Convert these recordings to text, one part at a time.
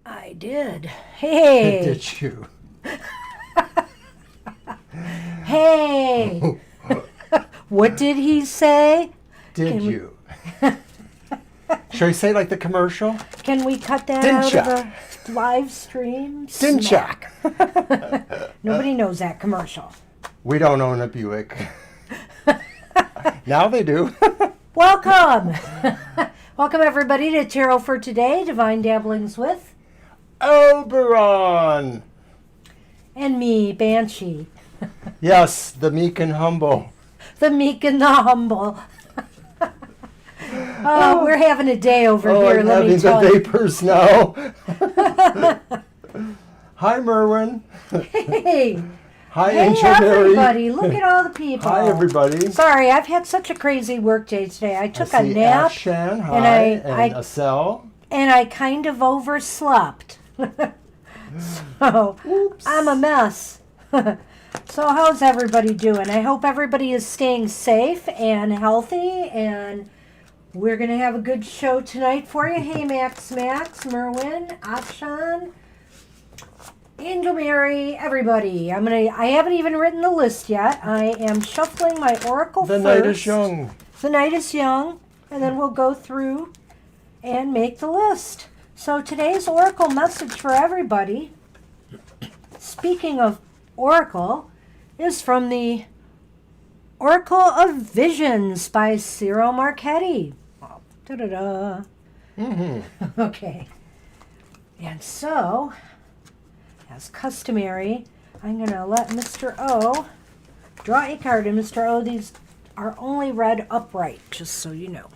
I did. Hey. Did you? Hey. What did he say? Did you? Should I say like the commercial? Can we cut that Didn't out ya? of the live stream? Didn't ya? Smack. Nobody knows that commercial. We don't own a Buick. Now they do. Welcome. Welcome everybody to Tarot for Today, Divine Dabblings with Oberon. and me, Banshee. Yes, the meek and humble. The meek and the humble. Oh, we're having a day over here, I'm let me having tell the you. vapors now. Hi, Merwin. Hey. Hi, Hey, Angel Mary. everybody. Look at all the people. Hi, everybody. Sorry, I've had such a crazy work day today. I took I a see nap Ashan, hi, and and Acel. and I kind of overslept. So, Oops. I'm a mess. So how's everybody doing? I hope everybody is staying safe and healthy, and we're going to have a good show tonight for you. Hey, Max, Merwin, Akshan, Angel Mary, everybody. I haven't even written the list yet. I am shuffling my oracle The first. night is young. The night is young, and then we'll go through and make the list. So today's oracle message for everybody, speaking of oracle, is from the Oracle of Visions by Ciro Marchetti. Da-da-da. Mm-hmm. Okay. And so, as customary, I'm going to let Mr. O draw a card. And Mr. O, these are only read upright, just so you know.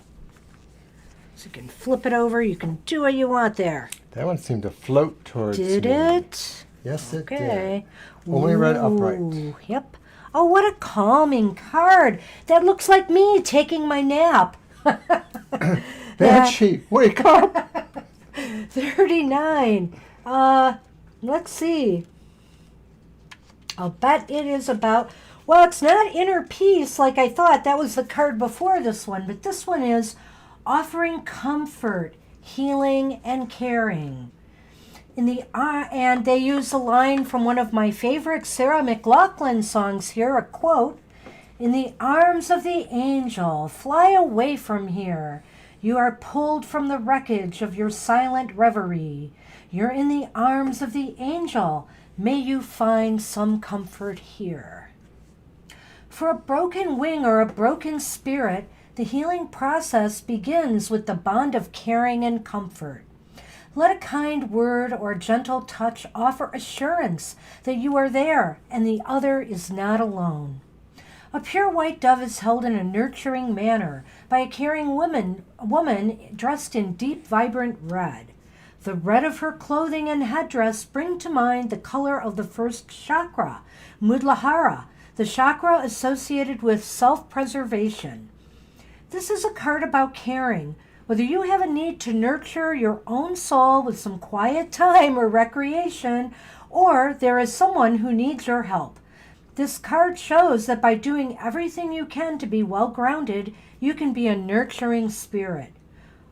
So you can flip it over. You can do what you want there. That one seemed to float towards Did me. it? Yes, it Okay. did. Only read upright. Ooh, yep. Oh, what a calming card. That looks like me taking my nap. Banshee, wake up. 39. Let's see. I'll bet it is about, well, it's not inner peace like I thought. That was the card before this one, but this one is offering comfort, healing, and caring. And they use a line from one of my favorite Sarah McLachlan songs here, a quote, "In the arms of the angel, fly away from here. You are pulled from the wreckage of your silent reverie. You're in the arms of the angel. May you find some comfort here." For a broken wing or a broken spirit, the healing process begins with the bond of caring and comfort. Let a kind word or gentle touch offer assurance that you are there and the other is not alone. A pure white dove is held in a nurturing manner by a caring woman dressed in deep, vibrant red. The red of her clothing and headdress bring to mind the color of the first chakra, Mudlahara, the chakra associated with self-preservation. This is a card about caring. Whether you have a need to nurture your own soul with some quiet time or recreation, or there is someone who needs your help. This card shows that by doing everything you can to be well-grounded, you can be a nurturing spirit.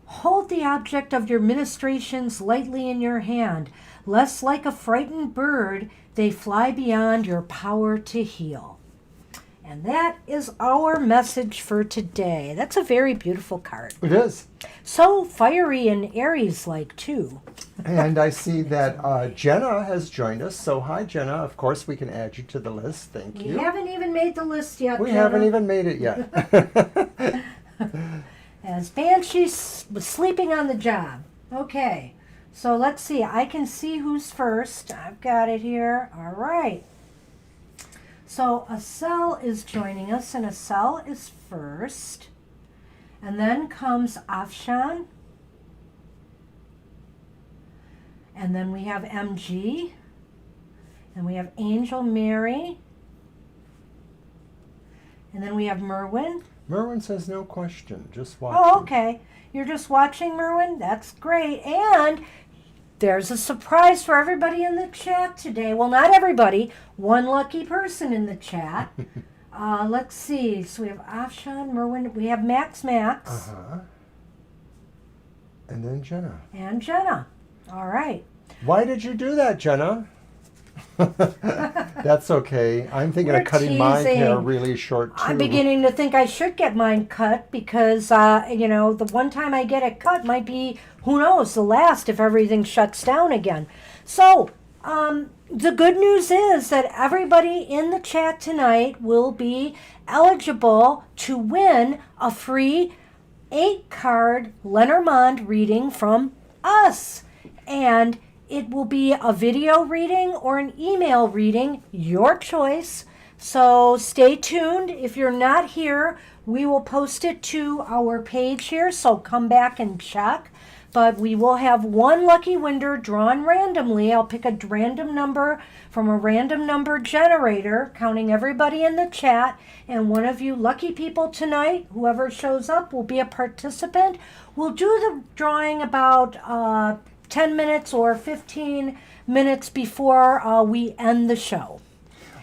Hold the object of your ministrations lightly in your hand, lest like a frightened bird, they fly beyond your power to heal. And that is our message for today. That's a very beautiful card. It is. So fiery and Aries-like, too. And I see that Jenna has joined us. So hi, Jenna. Of course, we can add you to the list. Thank you. We haven't even made the list yet, We Jenna. haven't even made it yet. As Banshee was sleeping on the job. Okay, so let's see. I can see who's first. I've got it here. All right. So Acel is joining us, and Acel is first. And then comes Afshan. And then we have MG. And we have Angel Mary. And then we have Merwin. Merwin says no question, just watching. Oh, okay. You're just watching, Merwin? That's great. And there's a surprise for everybody in the chat today. Well, not everybody. One lucky person in the chat. Let's see. So we have Afshan, Merwin. We have Max. Uh-huh. And then Jenna. And Jenna. All right. Why did you do that, Jenna? That's okay. I'm thinking We're of cutting my hair teasing. really short too. I'm beginning to think I should get mine cut because, the one time I get it cut might be, who knows, the last if everything shuts down again. So, the good news is that everybody in the chat tonight will be eligible to win a free 8-card Lenormand reading from us. And it will be a video reading or an email reading, your choice. So stay tuned. If you're not here, we will post it to our page here, so come back and check. But we will have one lucky winner drawn randomly. I'll pick a random number from a random number generator, counting everybody in the chat. And one of you lucky people tonight, whoever shows up, will be a participant. We'll do the drawing about 10 minutes or 15 minutes before we end the show.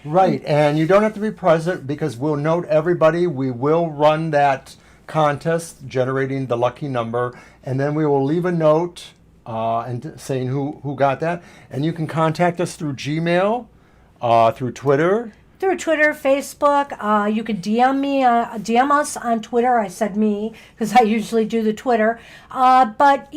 Right, and you don't have to be present because we'll note everybody. We will run that contest generating the lucky number, and then we will leave a note and saying who got that. And you can contact us through Gmail, through Twitter. Through Twitter, Facebook, you could DM us on Twitter. I said me because I usually do the Twitter. But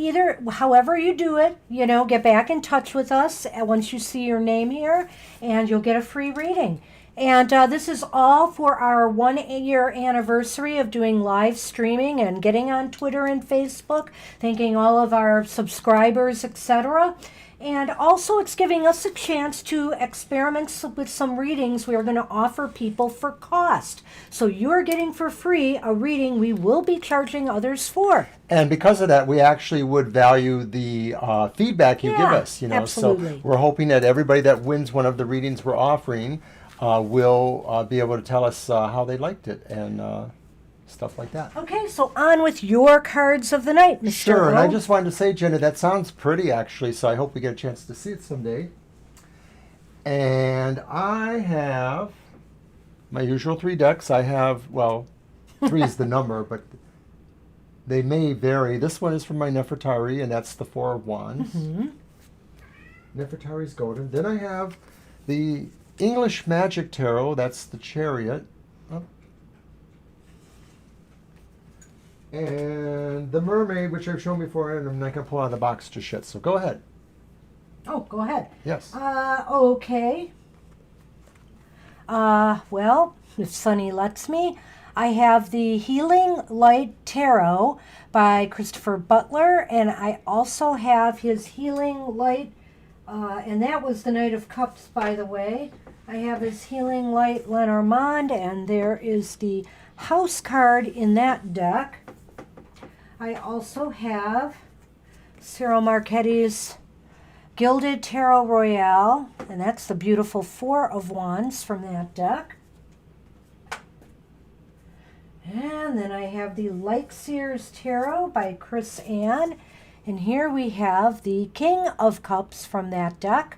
however you do it, get back in touch with us once you see your name here, and you'll get a free reading. And this is all for our 1-year anniversary of doing live streaming and getting on Twitter and Facebook. Thanking all of our subscribers, etc. And also it's giving us a chance to experiment with some readings we are going to offer people for cost. So you're getting for free a reading we will be charging others for. And because of that, we actually would value the feedback you give us. Absolutely. So we're hoping that everybody that wins one of the readings we're offering will be able to tell us how they liked it and stuff like that. Okay, so on with your cards of the night, Mr. Sure, and O. I just wanted to say, Jenna, that sounds pretty actually, so I hope we get a chance to see it someday. And I have my usual 3 decks. I have, 3 is the number, but they may vary. This one is from my Nefertari, and that's the 4 of Wands. Mm-hmm. Nefertari's golden. Then I have the English Magic Tarot, that's the Chariot. And the Mermaid, which I've shown before, and I'm not going to pull out of the box just yet. So go ahead. Oh, go ahead. Yes. Okay. Well, if Sunny lets me, I have the Healing Light Tarot by Christopher Butler, and I also have his Healing Light, and that was the Knight of Cups, by the way. I have his Healing Light Lenormand, and there is the house card in that deck. I also have Cyril Marchetti's Gilded Tarot Royale, and that's the beautiful 4 of Wands from that deck. And then I have the Light Seers Tarot by Chris Ann, and here we have the King of Cups from that deck.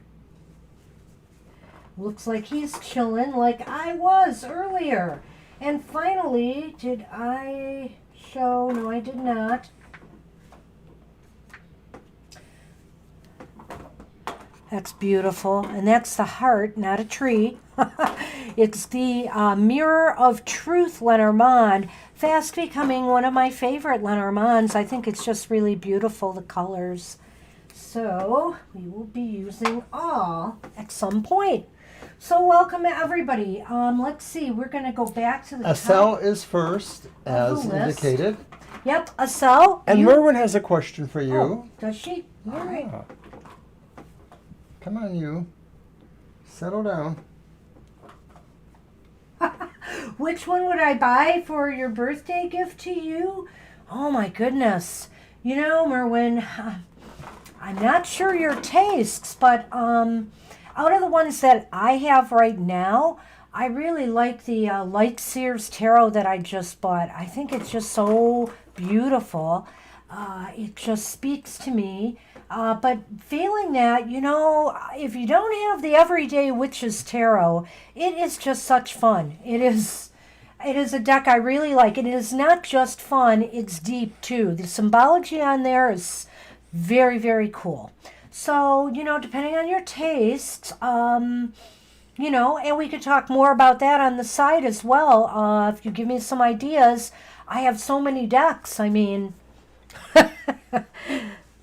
Looks like he's chilling like I was earlier. And finally, did I show? No, I did not. That's beautiful. And that's the heart, not a tree. It's the Mirror of Truth Lenormand, fast becoming one of my favorite Lenormands. I think it's just really beautiful, the colors. So we will be using all at some point. So welcome everybody. Let's see, we're going to go back to the Estelle top is first, as list. indicated. Yep, Estelle. And Merwin has a question for you. Oh, does she? All right. Ah. Come on, you. Settle down. Which one would I buy for your birthday gift to you? Oh my goodness. Merwin, I'm not sure your tastes, but out of the ones that I have right now, I really like the Light Seers Tarot that I just bought. I think it's just so beautiful. It just speaks to me. But failing that, if you don't have the Everyday Witches Tarot, it is just such fun. It is a deck I really like. And it is not just fun, it's deep too. The symbology on there is very, very cool. So, depending on your tastes, and we could talk more about that on the side as well. If you give me some ideas, I have so many decks. I mean,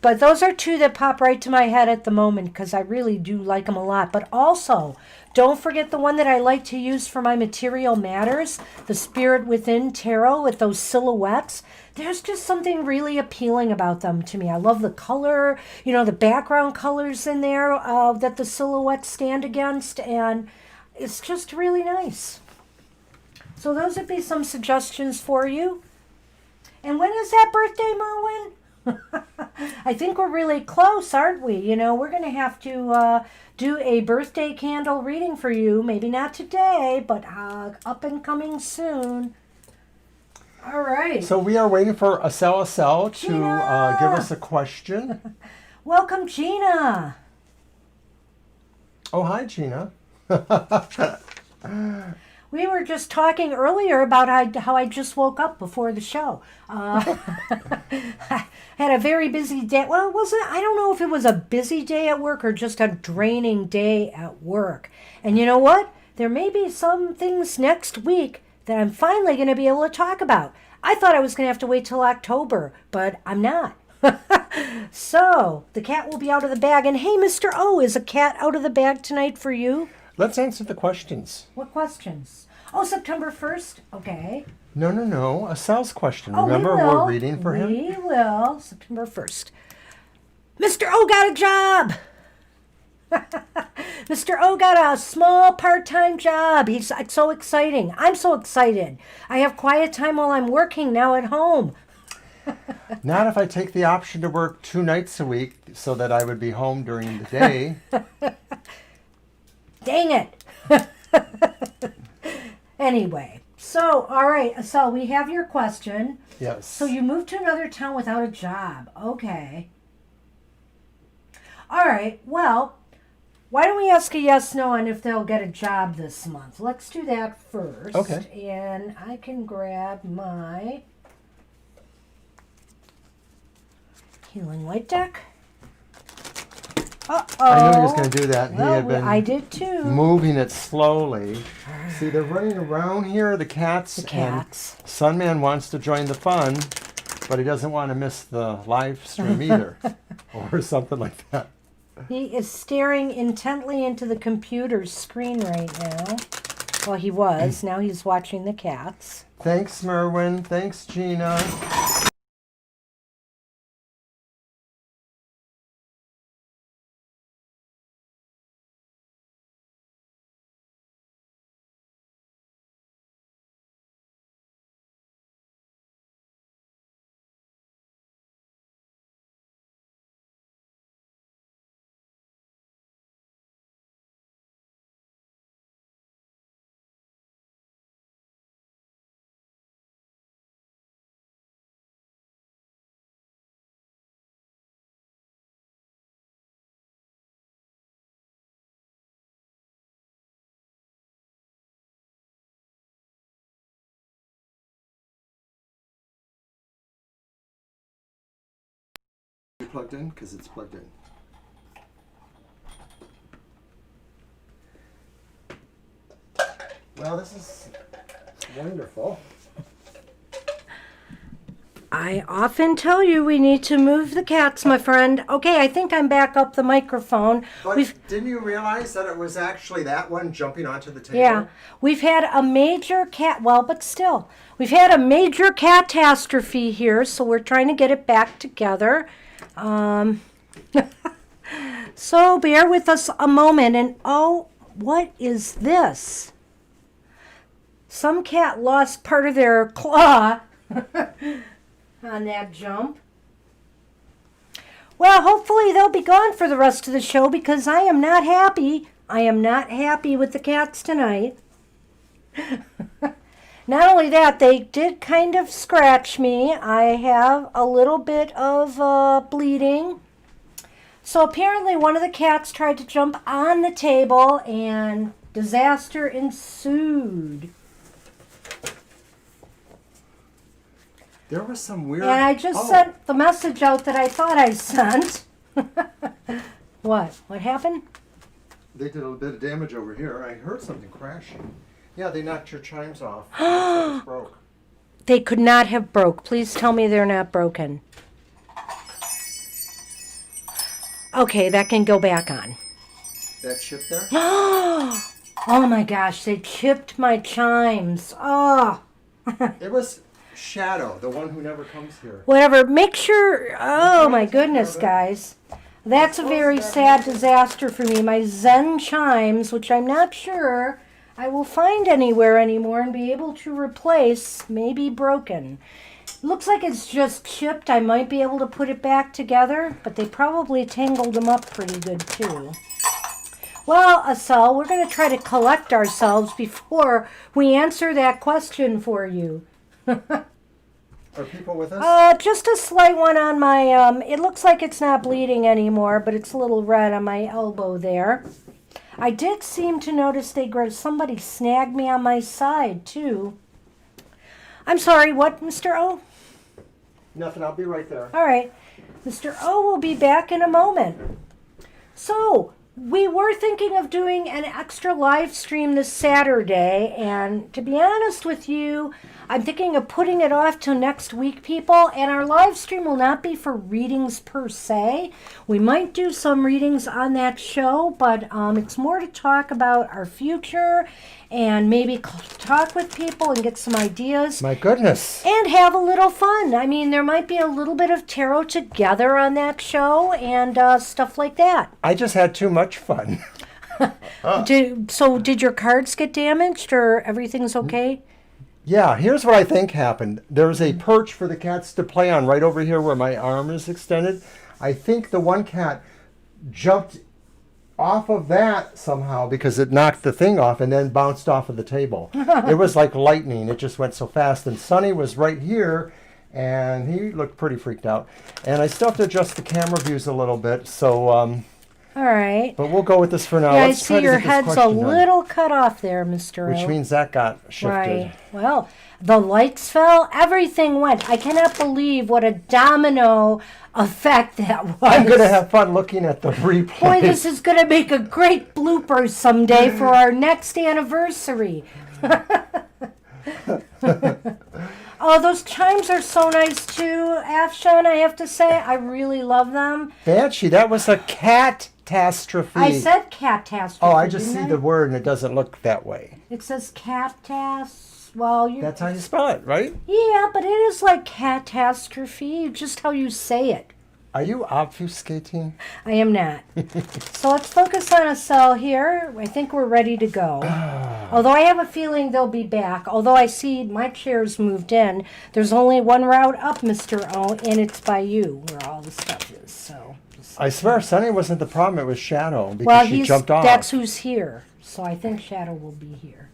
but those are two that pop right to my head at the moment because I really do like them a lot. But also, don't forget the one that I like to use for my Material Matters, the Spirit Within Tarot with those silhouettes. There's just something really appealing about them to me. I love the color, the background colors in there that the silhouettes stand against, and it's just really nice. So those would be some suggestions for you. And when is that birthday, Merwin? I think we're really close, aren't we? We're going to have to do a birthday candle reading for you. Maybe not today, but up and coming soon. All right. So we are waiting for Acel to Gina! give us a question. Welcome, Gina. Oh, hi, Gina. We were just talking earlier about how I just woke up before the show. I had a very busy day. Well, I don't know if it was a busy day at work or just a draining day at work. And you know what? There may be some things next week that I'm finally going to be able to talk about. I thought I was going to have to wait till October, but I'm not. So, the cat will be out of the bag. And hey, Mr. O, is a cat out of the bag tonight for you? Let's answer the questions. What questions? Oh, September 1st? Okay. No. Acel's question. Oh, Remember, we will. we're reading for him? We will. September 1st. Mr. O got a job. Mr. O got a small part-time job. It's so exciting. I'm so excited. I have quiet time while I'm working now at home. Not if I take the option to work 2 nights a week so that I would be home during the day. Dang it. Anyway, so, all right, so we have your question. Yes. So you moved to another town without a job. Okay. All right, well, why don't we ask a yes, no, on if they'll get a job this month? Let's do that first. Okay. And I can grab my Healing Light deck. Uh-oh. I knew he was going to do that. Well, he had been I did too. moving it slowly. See, they're running around here, the cats. The cats. And Sunman wants to join the fun, but he doesn't want to miss the live stream either, or something like that. He is staring intently into the computer's screen right now. Well, he was. Now he's watching the cats. Thanks, Merwin. Thanks, Gina. Plugged in because it's plugged in. Well, this is wonderful. I often tell you we need to move the cats, my friend. Okay, I think I'm back up the microphone. But didn't you realize that it was actually that one jumping onto the table? Yeah, we've had a major but still, we've had a major catastrophe here, so we're trying to get it back together. So bear with us a moment. And oh, what is this? Some cat lost part of their claw on that jump. Well, hopefully they'll be gone for the rest of the show because I am not happy. I am not happy with the cats tonight. Not only that, they did kind of scratch me. I have a little bit of bleeding. So apparently one of the cats tried to jump on the table and disaster ensued. There was some weird... And I just sent the message out that I thought I sent. What? What happened? They did a bit of damage over here. I heard something crashing. Yeah, they knocked your chimes off. Looks like it's broke. They could not have broke. Please tell me they're not broken. Okay, that can go back on. That chip there? Oh my gosh, they chipped my chimes. Oh. It was Shadow, the one who never comes here. Whatever. Make sure. Oh my goodness, guys. That's a very sad disaster for me. My Zen chimes, which I'm not sure I will find anywhere anymore and be able to replace, may be broken. Looks like it's just chipped. I might be able to put it back together, but they probably tangled them up pretty good too. Well, Asel, we're going to try to collect ourselves before we answer that question for you. Are people with us? Just a slight one on my, it looks like it's not bleeding anymore, but it's a little red on my elbow there. I did seem to notice somebody snagged me on my side, too. I'm sorry, what, Mr. O? Nothing, I'll be right there. All right. Mr. O will be back in a moment. So, we were thinking of doing an extra live stream this Saturday, and to be honest with you, I'm thinking of putting it off till next week, people, and our live stream will not be for readings per se. We might do some readings on that show, but it's more to talk about our future and maybe talk with people and get some ideas. My goodness. And have a little fun. I mean, there might be a little bit of tarot together on that show and stuff like that. I just had too much fun. Did your cards get damaged or everything's okay? Yeah, here's what I think happened. There's a perch for the cats to play on right over here where my arm is extended. I think the one cat jumped off of that somehow because it knocked the thing off and then bounced off of the table. It was like lightning. It just went so fast. And Sonny was right here, and he looked pretty freaked out. And I still have to adjust the camera views a little bit, so... all right. But we'll go with this for now. Yeah, Let's I try see to your get this head's a question done. little cut off there, Mr. Which O. means that got shifted. Right. Well, the lights fell. Everything went. I cannot believe what a domino effect that was. I'm going to have fun looking at the replay. Boy, this is going to make a great blooper someday for our next anniversary. Oh, those chimes are so nice too, Afshan, I have to say. I really love them. Banshee, that was a catastrophe. I said catastrophe. Oh, I just see didn't the word and it doesn't look that way. It says catas. Well, That's how you spell it, right? Yeah, but it is like catastrophe, just how you say it. Are you obfuscating? I am not. So let's focus on a cell here. I think we're ready to go. Although I have a feeling they'll be back. Although I see my chair's moved in. There's only one route up, Mr. O, and it's by you where all the stuff is. So I swear, Sunny wasn't the problem. It was Shadow because she jumped off. That's who's here. So I think Shadow will be here.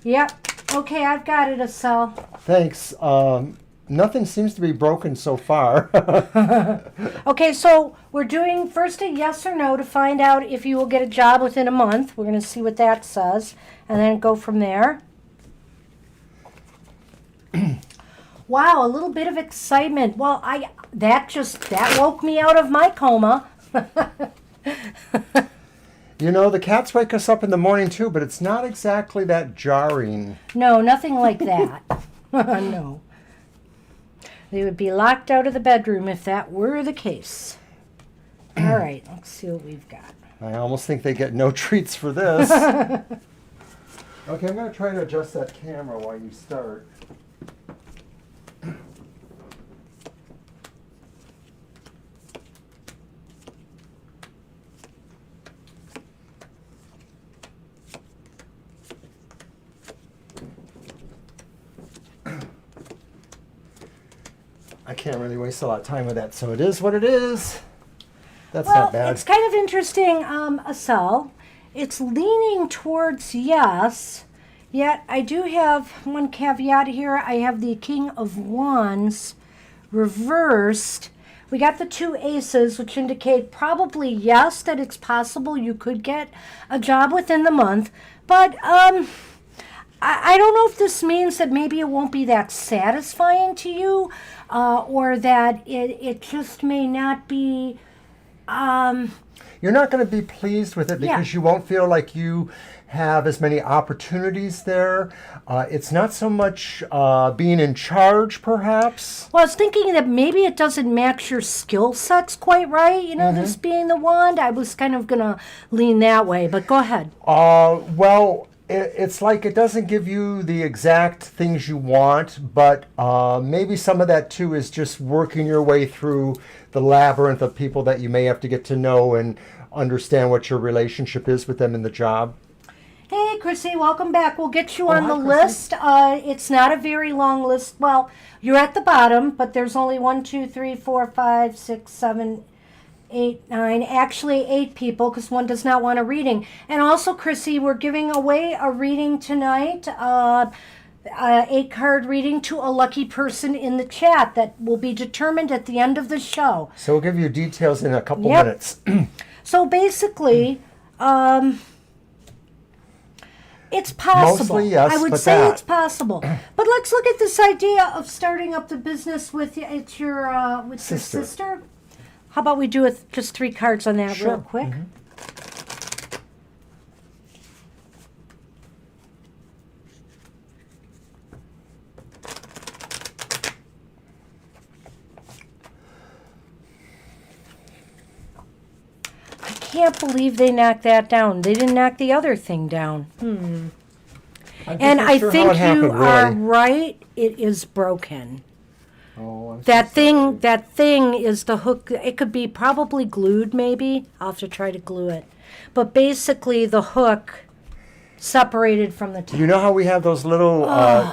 Yep. Okay, I've got it, a cell. Thanks. Nothing seems to be broken so far. Okay, so we're doing first a yes or no to find out if you will get a job within a month. We're going to see what that says, and then go from there. Wow, a little bit of excitement. Well, that woke me out of my coma. You know, the cats wake us up in the morning too, but it's not exactly that jarring. No, nothing like that. No. They would be locked out of the bedroom if that were the case. All right, let's see what we've got. I almost think they get no treats for this. Okay, I'm going to try to adjust that camera while you start. I can't really waste a lot of time with that, so it is what it is. That's not bad. It's kind of interesting, Asel. It's leaning towards yes, yet I do have one caveat here. I have the King of Wands reversed. We got the two aces, which indicate probably yes, that it's possible you could get a job within the month. But I don't know if this means that maybe it won't be that satisfying to you. or that it just may not be. You're not going to be pleased with it Yeah. because you won't feel like you have as many opportunities there. It's not so much being in charge, perhaps. Well, I was thinking that maybe it doesn't match your skill sets quite right, this being the wand. I was kind of going to lean that way, but go ahead. Well, it's like it doesn't give you the exact things you want, but maybe some of that too is just working your way through the labyrinth of people that you may have to get to know and understand what your relationship is with them in the job. Hey, Chrissy, welcome back. We'll get you on hi, the Chrissy. list. It's not a very long list. Well, you're at the bottom, but there's only 1, 2, 3, 4, 5, 6, 7, 8, 9. Actually, 8 people because one does not want a reading. And also, Chrissy, we're giving away a reading tonight. 8-card reading to a lucky person in the chat that will be determined at the end of the show. So we'll give you details in a couple Yep. minutes. So basically, it's possible. Mostly, yes, I would but say that. it's possible. But let's look at this idea of starting up the business with your Sister. your sister. How about we do just 3 cards on that Sure. real quick? I can't believe they knocked that down. They didn't knock the other thing down. And I think you are right. It is broken. Oh, I'm so That thing, sorry. that thing is the hook. It could be probably glued, maybe. I'll have to try to glue it. But basically, the hook separated from the top. You know how we have those little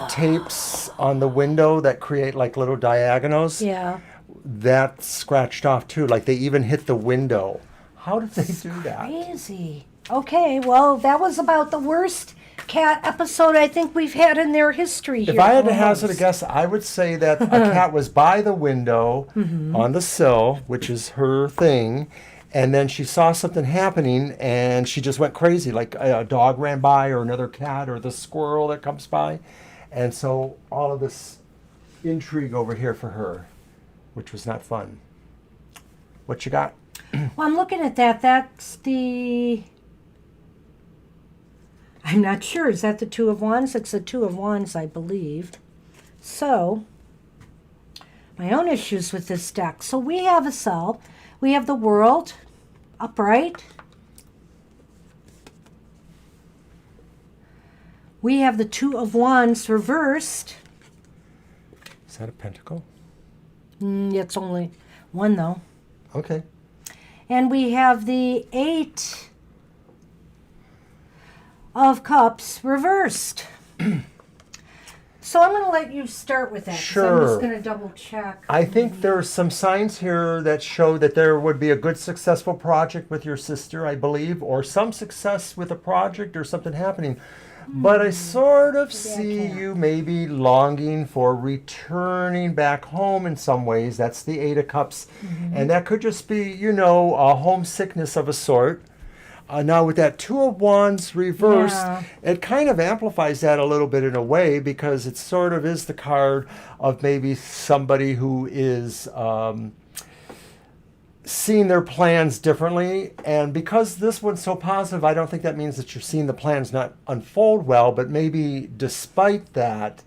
tapes on the window that create like little diagonals? Yeah. That's scratched off too. Like they even hit the window. How did they do that? Crazy. Okay, well, that was about the worst cat episode I think we've had in their history here. If I had to almost. hazard a guess, I would say that a cat was by the window on the sill, which is her thing, and then she saw something happening and she just went crazy, like a dog ran by or another cat or the squirrel that comes by. And so all of this intrigue over here for her, which was not fun. What you got? Well, I'm looking at that. That's the... I'm not sure. Is that the 2 of Wands? It's the 2 of Wands, I believe. So, my own issues with this deck. So we have a cell. We have the World upright. We have the 2 of Wands reversed. Is that a pentacle? It's only 1, though. Okay. And we have the 8 of Cups reversed. So I'm going to let you start with that. 'Cause I'm Sure. just going to double check. I think there's some signs here that show that there would be a good successful project with your sister, I believe, or some success with a project or something happening. But I sort of see can't. you maybe longing for returning back home in some ways. That's the 8 of Cups. And that could just be, a homesickness of a sort. Now with that 2 of Wands reversed, Yeah. it kind of amplifies that a little bit in a way because it sort of is the card of maybe somebody who is seeing their plans differently. And because this one's so positive, I don't think that means that you're seeing the plans not unfold well, but maybe despite that,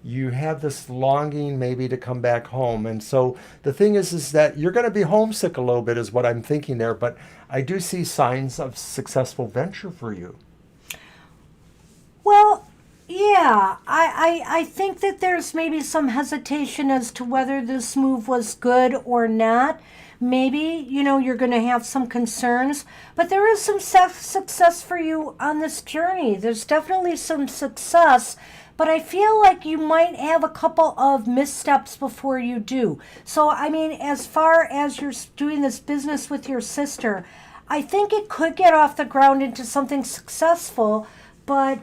you have this longing maybe to come back home. And so the thing is that you're going to be homesick a little bit is what I'm thinking there, but I do see signs of successful venture for you. Well, yeah, I think that there's maybe some hesitation as to whether this move was good or not. Maybe, you're going to have some concerns, but there is some success for you on this journey. There's definitely some success, but I feel like you might have a couple of missteps before you do. So, I mean, as far as you're doing this business with your sister, I think it could get off the ground into something successful, but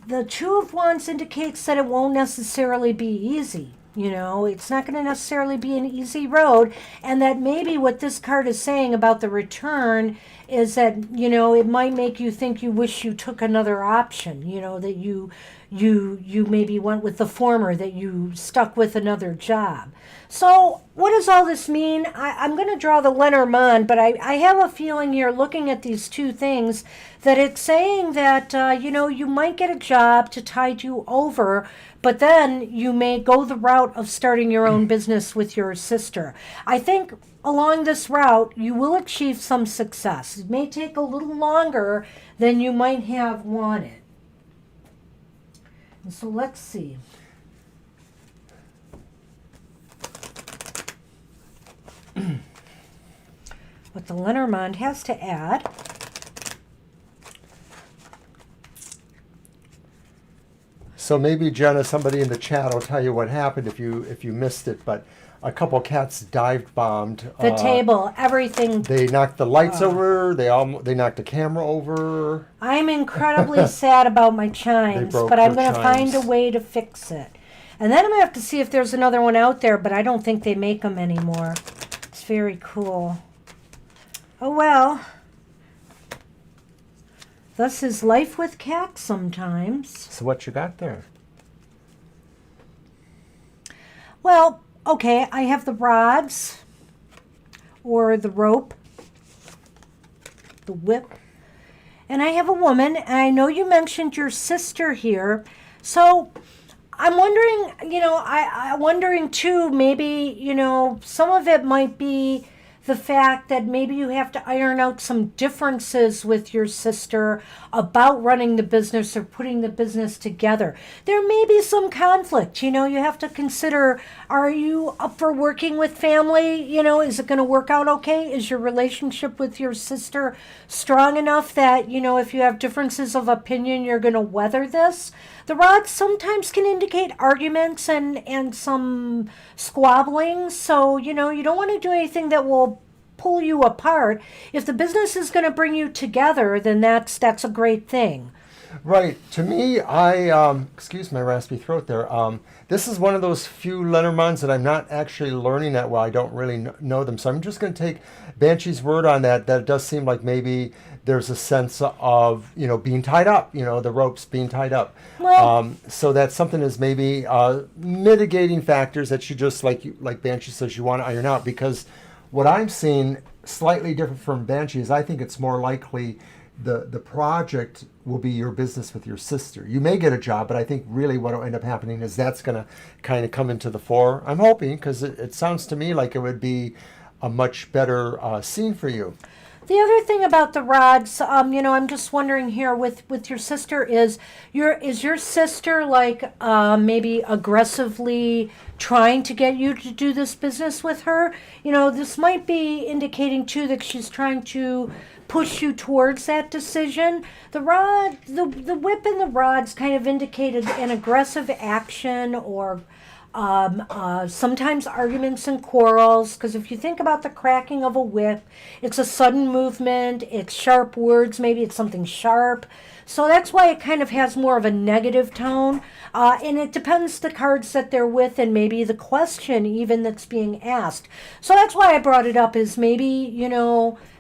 the 2 of Wands indicates that it won't necessarily be easy. It's not going to necessarily be an easy road, and that maybe what this card is saying about the return is that, it might make you think you wish you took another option, that you maybe went with the former, that you stuck with another job. So what does all this mean? I'm going to draw the Lenormand, but I have a feeling here, looking at these two things, that it's saying that, you might get a job to tide you over, but then you may go the route of starting your own business with your sister. I think along this route, you will achieve some success. It may take a little longer than you might have wanted. And so let's see. What the Lenormand has to add. So maybe, Jenna, somebody in the chat will tell you what happened if you missed it, but a couple cats dive bombed The table, everything. They knocked the lights over. They knocked the camera over. I'm incredibly sad about my chimes, but I'm going to find a way to fix it. And then I'm going to have to see if there's another one out there, but I don't think they make them anymore. It's very cool. Oh, well. Thus is life with cats sometimes. So what you got there? Well, okay, I have the rods, or the rope, the whip, and I have a woman, and I know you mentioned your sister here, so I'm wondering, I'm wondering too, maybe, some of it might be the fact that maybe you have to iron out some differences with your sister about running the business or putting the business together. There may be some conflict. You have to consider, are you up for working with family? Is it going to work out okay? Is your relationship with your sister strong enough that, if you have differences of opinion, you're going to weather this? The rods sometimes can indicate arguments and some squabbling. So, you don't want to do anything that will pull you apart. If the business is going to bring you together, then that's a great thing. Right. To me, excuse my raspy throat there. This is one of those few Lenormands that I'm not actually learning that well. I don't really know them. So I'm just going to take Banshee's word on that it does seem like maybe there's a sense of, being tied up, the ropes being tied up. Well, so that something is maybe mitigating factors that you just, like Banshee says, you want to iron out. Because what I'm seeing, slightly different from Banshee, is I think it's more likely the project will be your business with your sister. You may get a job, but I think really what will end up happening is that's going to kind of come into the fore. I'm hoping, because it sounds to me like it would be a much better scene for you. the other thing about the rods, I'm just wondering here with your sister, is your sister like maybe aggressively trying to get you to do this business with her? This might be indicating too that she's trying to push you towards that decision. The whip and the rods kind of indicated an aggressive action, or sometimes arguments and quarrels, because if you think about the cracking of a whip, it's a sudden movement, it's sharp words, maybe it's something sharp. So that's why it kind of has more of a negative tone. And it depends the cards that they're with and maybe the question even that's being asked. So that's why I brought it up, is maybe,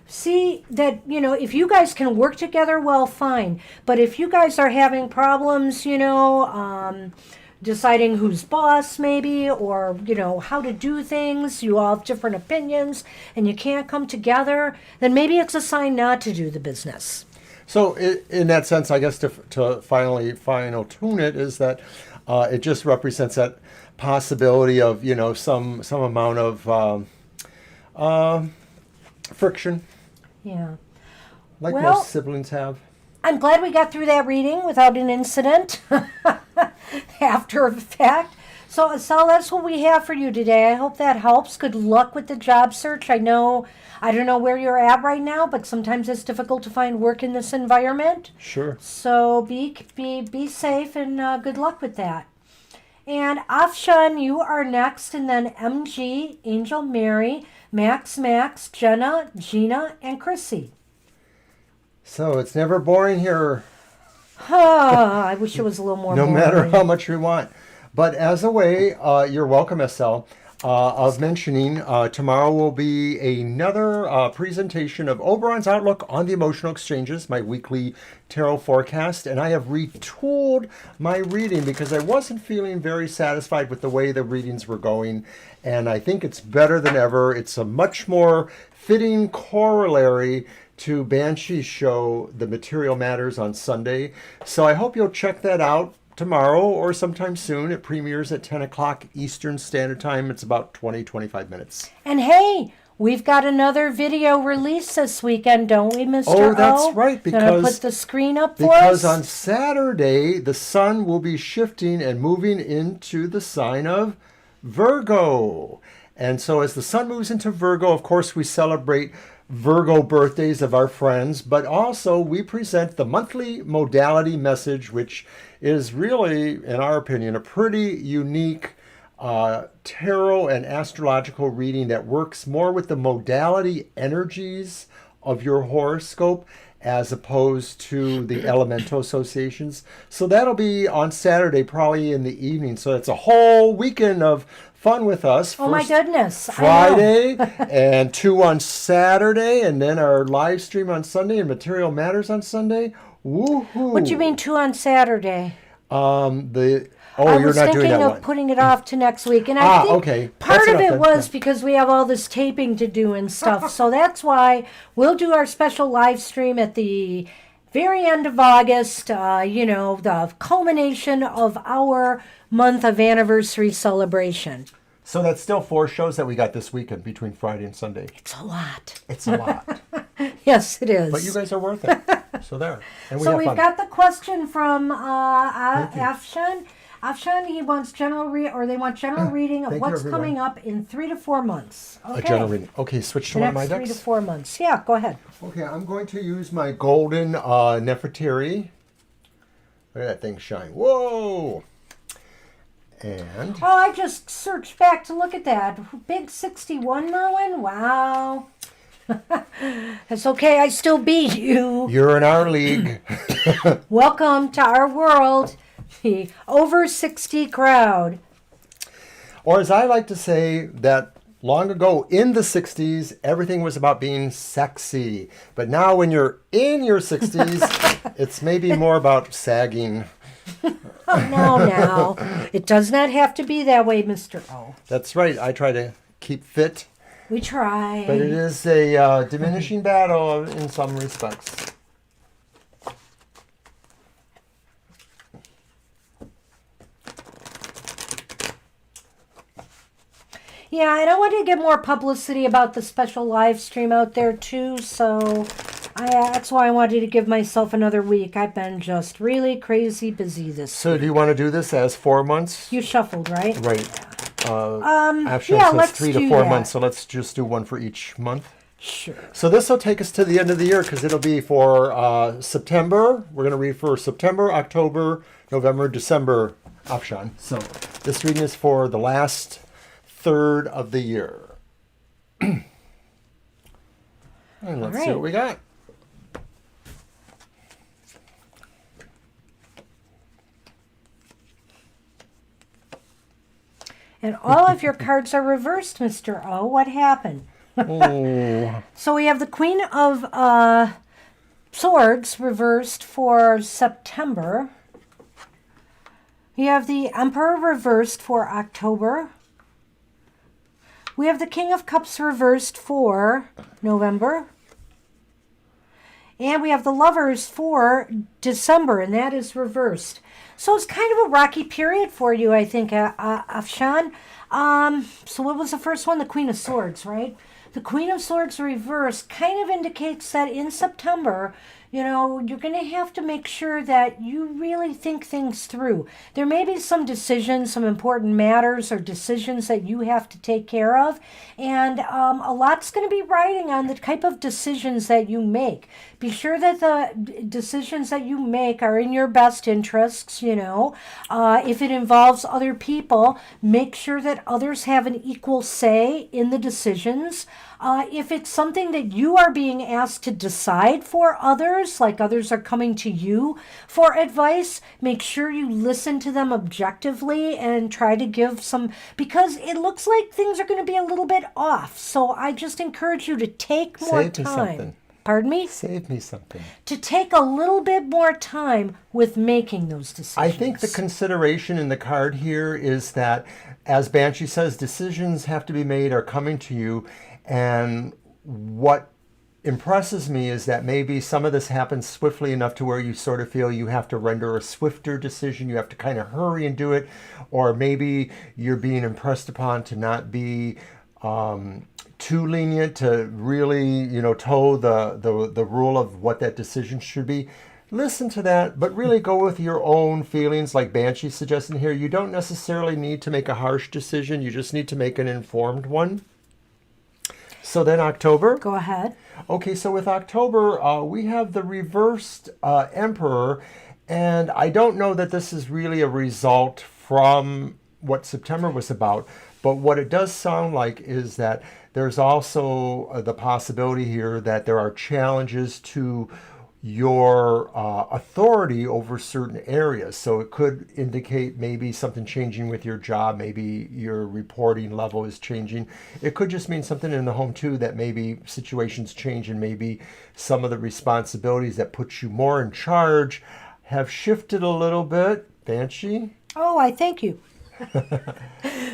see that, if you guys can work together, well, fine. But if you guys are having problems, deciding who's boss maybe, or, how to do things, you all have different opinions and you can't come together, then maybe it's a sign not to do the business. So in that sense, I guess to final tune it, is that it just represents that possibility of, some amount of friction. Yeah. Like Well, most siblings have. I'm glad we got through that reading without an incident after the fact. So that's what we have for you today. I hope that helps. Good luck with the job search. I don't know where you're at right now, but sometimes it's difficult to find work in this environment. Sure. So be safe, and good luck with that. And Afshan, you are next, and then MG, Angel Mary, Max, Jenna, Gina, and Chrissy. So it's never boring here. I wish it was a little more No boring. matter how much we want. But as a way, you're welcome, SL. of mentioning, tomorrow will be another presentation of Oberon's Outlook on the Emotional Exchanges, my weekly tarot forecast. And I have retooled my reading because I wasn't feeling very satisfied with the way the readings were going. And I think it's better than ever. It's a much more fitting corollary to Banshee's show, The Material Matters, on Sunday. So I hope you'll check that out tomorrow or sometime soon. It premieres at 10 o'clock Eastern Standard Time. It's about 25 minutes. And hey, we've got another video release this weekend, don't we, Mr. Oh, that's O? right, Gonna put the screen up for us? Because on Saturday, the sun will be shifting and moving into the sign of Virgo. And so as the sun moves into Virgo, of course, we celebrate Virgo birthdays of our friends, but also we present the monthly modality message, which is really, in our opinion, a pretty unique tarot and astrological reading that works more with the modality energies of your horoscope as opposed to the elemental associations. So that'll be on Saturday, probably in the evening. So it's a whole weekend of fun with us. Oh my goodness. Friday and 2 on Saturday, and then our live stream on Sunday and Material Matters on Sunday. Woohoo! What do you mean 2 on Saturday? I was you're not thinking doing that of one. putting it off to next week, and I think okay. part That's of it enough then. was because we have all this taping to do and stuff. So that's why we'll do our special live stream at the very end of August. The culmination of our month of anniversary celebration. So that's still 4 shows that we got this weekend between Friday and Sunday. It's a lot. It's a lot. Yes, it is. But you guys are worth it. So there. And So have we've fun. got the question from Afshan. Afshan, he wants they want general reading of Thank you, what's everyone. coming up in 3 to 4 months. Okay. A general reading. Okay, switch to The one of my next 3 to decks. 4 months. Yeah, go ahead. Okay, I'm going to use my golden Nefertiti. Look at that thing shine. Whoa! And Oh, I just searched back to look at that. Big 61 Merlin? Wow. It's okay, I still beat you. you're in our league. Welcome to our world, the over 60 crowd. Or as I like to say, that long ago in the 60s, everything was about being sexy. But now when you're in your 60s, it's maybe more about sagging. Oh, no. It does not have to be that way, Mr. O. That's right. I try to keep fit, We try. but it is a diminishing battle in some respects. Yeah, and I wanted to get more publicity about the special live stream out there, too, so that's why I wanted to give myself another week. I've been just really crazy busy this So do you want to do this as 4 months? You shuffled, right? Right. Actually, yeah, it says let's 3 to do 4 that. months, so let's just do one for each month. Sure. So this will take us to the end of the year because it'll be for September. We're going to read for September, October, November, December option. So this reading is for the last third of the year. And let's see right. what we got. And all of your cards are reversed, Mr. O. What happened? Oh, So we have the Queen of Swords reversed for September. We have the Emperor reversed for October. We have the King of Cups reversed for November. And we have the Lovers for December, and that is reversed. So it's kind of a rocky period for you, I think, Afshan. So what was the first one? The Queen of Swords, right? The Queen of Swords reversed kind of indicates that in September, you're going to have to make sure that you really think things through. There may be some decisions, some important matters or decisions that you have to take care of. And a lot's going to be riding on the type of decisions that you make. Be sure that the decisions that you make are in your best interests, If it involves other people, make sure that others have an equal say in the decisions. If it's something that you are being asked to decide for others, others, like others are coming to you for advice, make sure you listen to them objectively and try to give some, because it looks like things are going to be a little bit off. So I just encourage you to take more Save me time. something. Pardon me? Save me something. To take a little bit more time with making those decisions. I think the consideration in the card here is that, as Banshee says, decisions have to be made are coming to you. And what impresses me is that maybe some of this happens swiftly enough to where you sort of feel you have to render a swifter decision. You have to kind of hurry and do it. Or maybe you're being impressed upon to not be too lenient, to really, toe the rule of what that decision should be. Listen to that, but really go with your own feelings, like Banshee's suggesting here. You don't necessarily need to make a harsh decision. You just need to make an informed one. So then October. Go ahead. Okay, so with October, we have the reversed Emperor, and I don't know that this is really a result from what September was about, but what it does sound like is that there's also the possibility here that there are challenges to your authority over certain areas. So it could indicate maybe something changing with your job, maybe your reporting level is changing. It could just mean something in the home too, that maybe situations change and maybe some of the responsibilities that put you more in charge have shifted a little bit. Banshee? Oh, I thank you.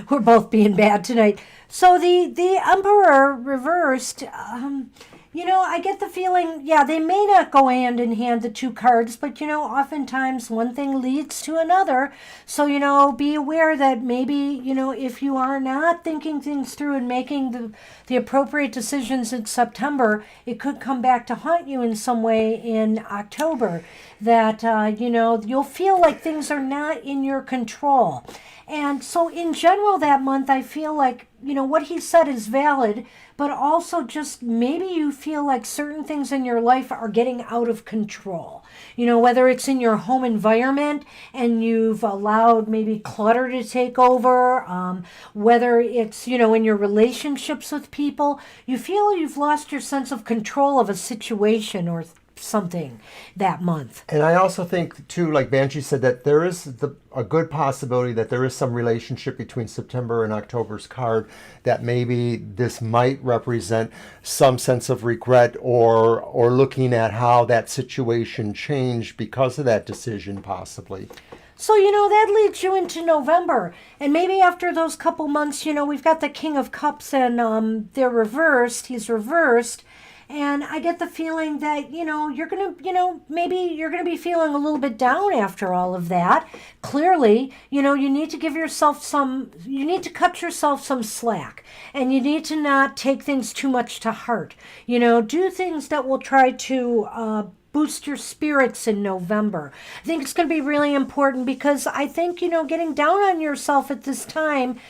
We're both being bad tonight. So the Emperor reversed, I get the feeling, they may not go hand in hand, the two cards, but, oftentimes one thing leads to another. So, be aware that maybe, if you are not thinking things through and making the appropriate decisions in September, it could come back to haunt you in some way in October. That, you'll feel like things are not in your control. And so in general that month, I feel like, what he said is valid, but also just maybe you feel like certain things in your life are getting out of control. Whether it's in your home environment and you've allowed maybe clutter to take over, whether it's, in your relationships with people, you feel you've lost your sense of control of a situation or something that month. And I also think too, like Banshee said, that there is a good possibility that there is some relationship between September and October's card, that maybe this might represent some sense of regret or looking at how that situation changed because of that decision possibly. So, that leads you into November. And maybe after those couple months, we've got the King of Cups and they're reversed. He's reversed. And I get the feeling that, you're going to, maybe you're going to be feeling a little bit down after all of that. Clearly, you need to you need to cut yourself some slack, and you need to not take things too much to heart. Do things that will try to boost your spirits in November. I think it's going to be really important because I think, getting down on yourself at this time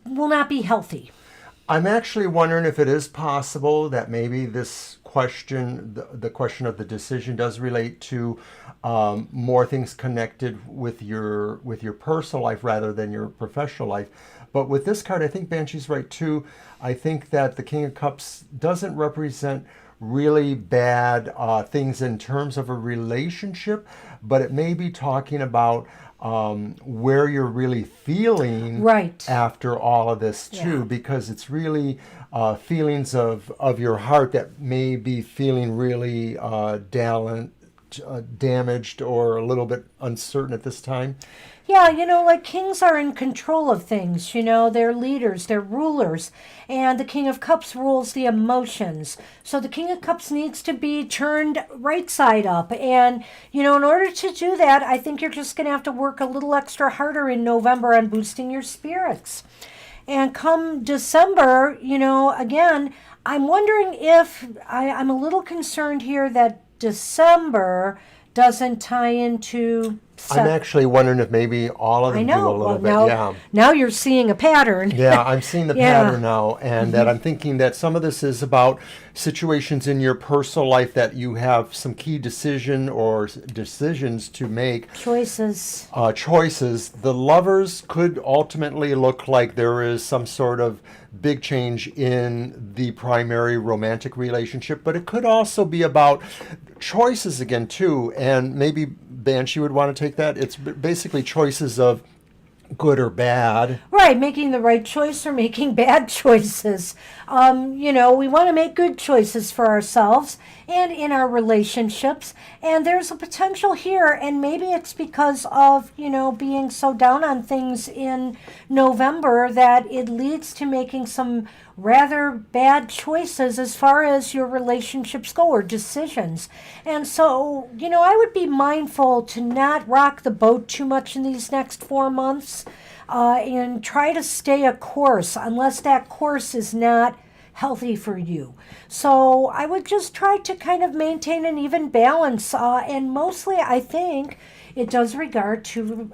will not be healthy. I'm actually wondering if it is possible that maybe this question, the question of the decision, does relate to more things connected with your personal life rather than your professional life. But with this card, I think Banshee's right too. I think that the King of Cups doesn't represent really bad things in terms of a relationship, but it may be talking about where you're really feeling right after all of this too, because it's really feelings of your heart that may be feeling really damaged or a little bit uncertain at this time. Yeah, like kings are in control of things, they're leaders, they're rulers, and the King of Cups rules the emotions. So the King of Cups needs to be turned right side up. And, in order to do that, I think you're just going to have to work a little extra harder in November on boosting your spirits. And come December, again, I'm wondering if I'm a little concerned here that December doesn't tie into So, I'm actually wondering if maybe all of I them know. do a little Well, bit. now, Yeah. now you're seeing a pattern. Yeah, I'm seeing the Yeah. pattern now, and that I'm thinking that some of this is about situations in your personal life that you have some key decisions to make. Choices. Choices. The lovers could ultimately look like there is some sort of big change in the primary romantic relationship, but it could also be about choices again too, and maybe Banshee would want to take that. It's basically choices of good or bad. Right, making the right choice or making bad choices. We want to make good choices for ourselves and in our relationships. And there's a potential here, and maybe it's because of, being so down on things in November that it leads to making some rather bad choices as far as your relationships go or decisions. And so, I would be mindful to not rock the boat too much in these next 4 months. And try to stay a course unless that course is not healthy for you. So I would just try to kind of maintain an even balance, and mostly I think it does in regard to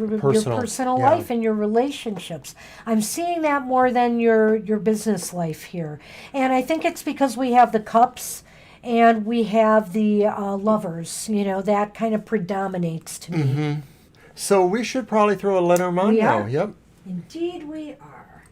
your personal yeah. life and your relationships. I'm seeing that more than your business life here, and I think it's because we have the cups and we have the lovers. That kind of predominates to me. So we should probably throw a letter on We now. are. Yep. Indeed, we are.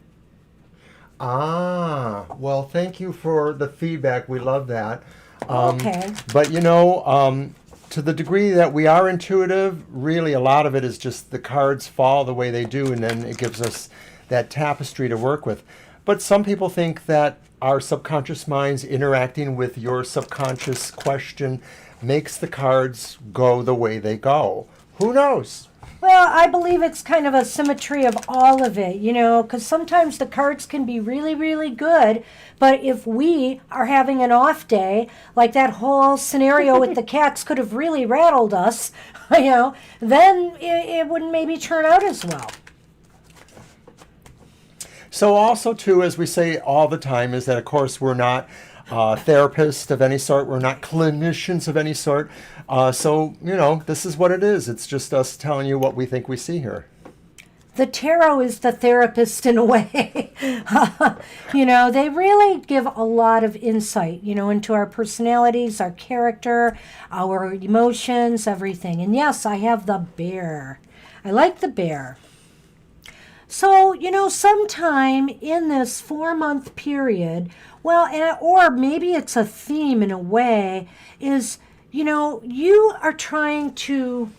Well, thank you for the feedback. We love that. Okay. But to the degree that we are intuitive, really a lot of it is just the cards fall the way they do, and then it gives us that tapestry to work with. But some people think that our subconscious minds interacting with your subconscious question makes the cards go the way they go. Who knows? Well, I believe it's kind of a symmetry of all of it, because sometimes the cards can be really, really good, but if we are having an off day, like that whole scenario with the cats could have really rattled us, then it wouldn't maybe turn out as well. So also, too, as we say all the time, is that, of course, we're not therapists of any sort. We're not clinicians of any sort. So, this is what it is. It's just us telling you what we think we see here. The tarot is the therapist in a way. They really give a lot of insight, into our personalities, our character, our emotions, everything. And yes, I have the bear. I like the bear. So, sometime in this 4-month period, or maybe it's a theme in a way, is, you are trying to.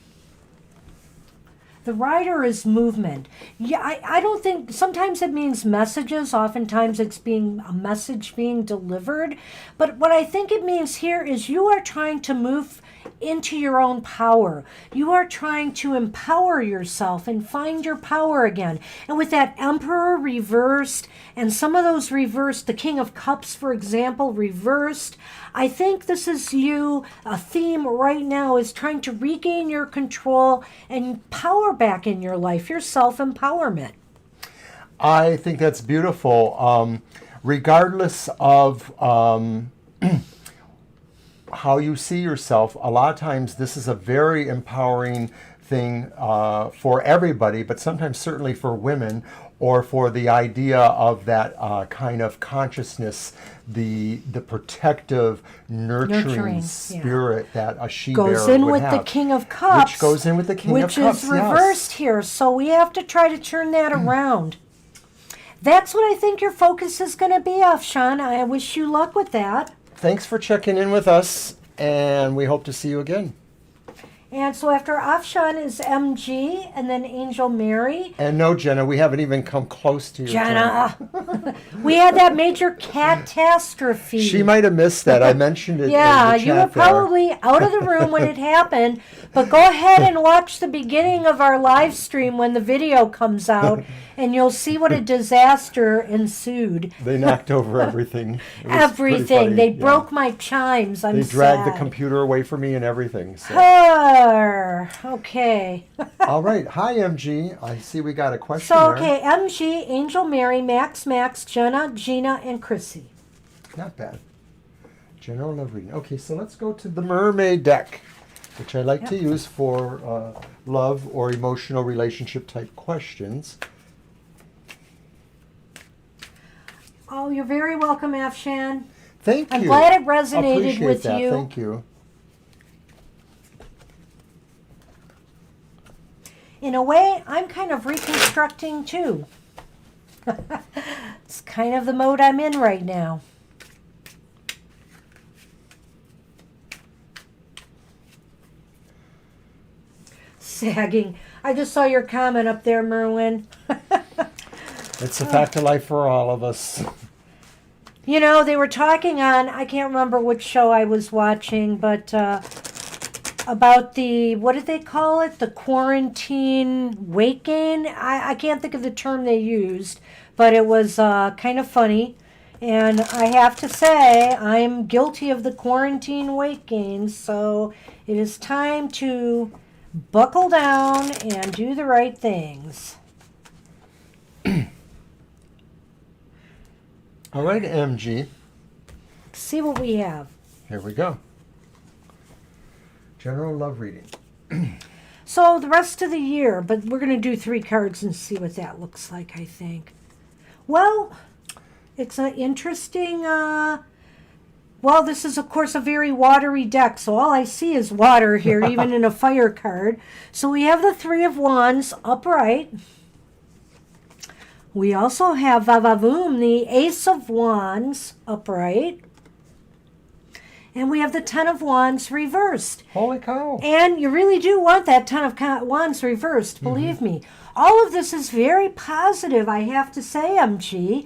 The rider is movement. Yeah, I don't think, sometimes it means messages, oftentimes it's a message being delivered. But what I think it means here is you are trying to move into your own power. You are trying to empower yourself and find your power again. And with that Emperor reversed, and some of those reversed, the King of Cups, for example, reversed, I think this is you, a theme right now is trying to regain your control and power back in your life, your self-empowerment. I think that's beautiful. Regardless of how you see yourself, a lot of times this is a very empowering thing for everybody, but sometimes certainly for women, or for the idea of that kind of consciousness, the protective, nurturing spirit that a she-bear goes in would with have. the King of Cups. Which goes in with the King of Cups, which is reversed here. So we have to try to turn that around. That's what I think your focus is going to be, Afshan. I wish you luck with that. Thanks for checking in with us, and we hope to see you again. And so after Afshan is MG, and then Angel Mary. And no, Jenna, we haven't even come close to your Jenna. We had that major catastrophe. She might have missed that. I mentioned it. Yeah, in the you chat were probably out of the room when it happened. But go ahead and watch the beginning of our live stream when the video comes out, and you'll see what a disaster ensued. They knocked over everything. Everything. They broke my chimes. They dragged the computer away from me and everything. So. Okay. All right. Hi, MG. I see we got a question So, there. okay, MG, Angel Mary, Max, Jenna, Gina, and Chrissy. Not bad. General love reading. Okay, so let's go to the mermaid deck. which I like to use for love or emotional relationship type questions. Oh, you're very welcome, Afshan. Thank you. I'm glad it resonated Appreciate with that. you. Thank you. In a way, I'm kind of reconstructing too. It's kind of the mode I'm in right now. Sagging. I just saw your comment up there, Merwin. It's a fact of life for all of us. You know, they were talking on, I can't remember which show I was watching, but about the, what did they call it? The quarantine weight gain? I can't think of the term they used, but it was kind of funny. And I have to say, I'm guilty of the quarantine weight gain, so it is time to buckle down and do the right things. All right, MG. See what we have. Here we go. General love reading. So the rest of the year, but we're going to do 3 cards and see what that looks like, I think. Well, it's an interesting, well, this is, of course, a very watery deck, so all I see is water here, even in a fire card. So we have the 3 of Wands upright. We also have Vavavoom, the Ace of Wands upright. And we have the 10 of Wands reversed. Holy cow. And you really do want that 10 of Wands reversed, believe me. All of this is very positive, I have to say, MG.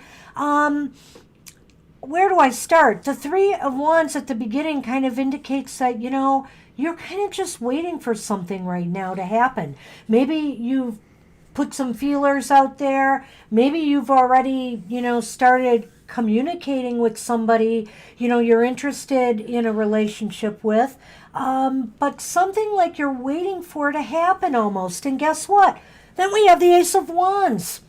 Where do I start? The 3 of Wands at the beginning kind of indicates that, you know, you're kind of just waiting for something right now to happen. Maybe you've put some feelers out there. Maybe you've already, you know, started communicating with somebody, you know, you're interested in a relationship with, but something like you're waiting for to happen almost. And guess what? Then we have the Ace of Wands.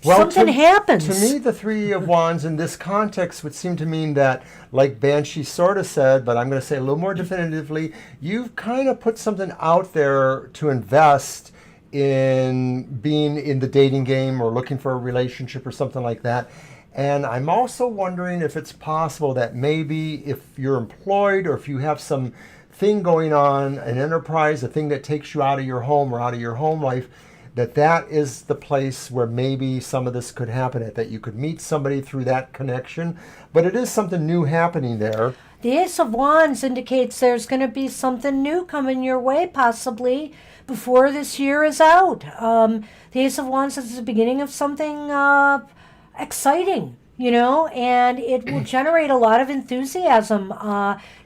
Well, something happens. To me, the 3 of Wands in this context would seem to mean that, like Banshee sort of said, but I'm going to say a little more definitively, you've kind of put something out there to invest in being in the dating game or looking for a relationship or something like that. And I'm also wondering if it's possible that maybe if you're employed or if you have some thing going on, an enterprise, a thing that takes you out of your home or out of your home life, that is the place where maybe some of this could happen at, that you could meet somebody through that connection. But it is something new happening there. The Ace of Wands indicates there's going to be something new coming your way, possibly before this year is out. The Ace of Wands is the beginning of something exciting, you know, and it will generate a lot of enthusiasm.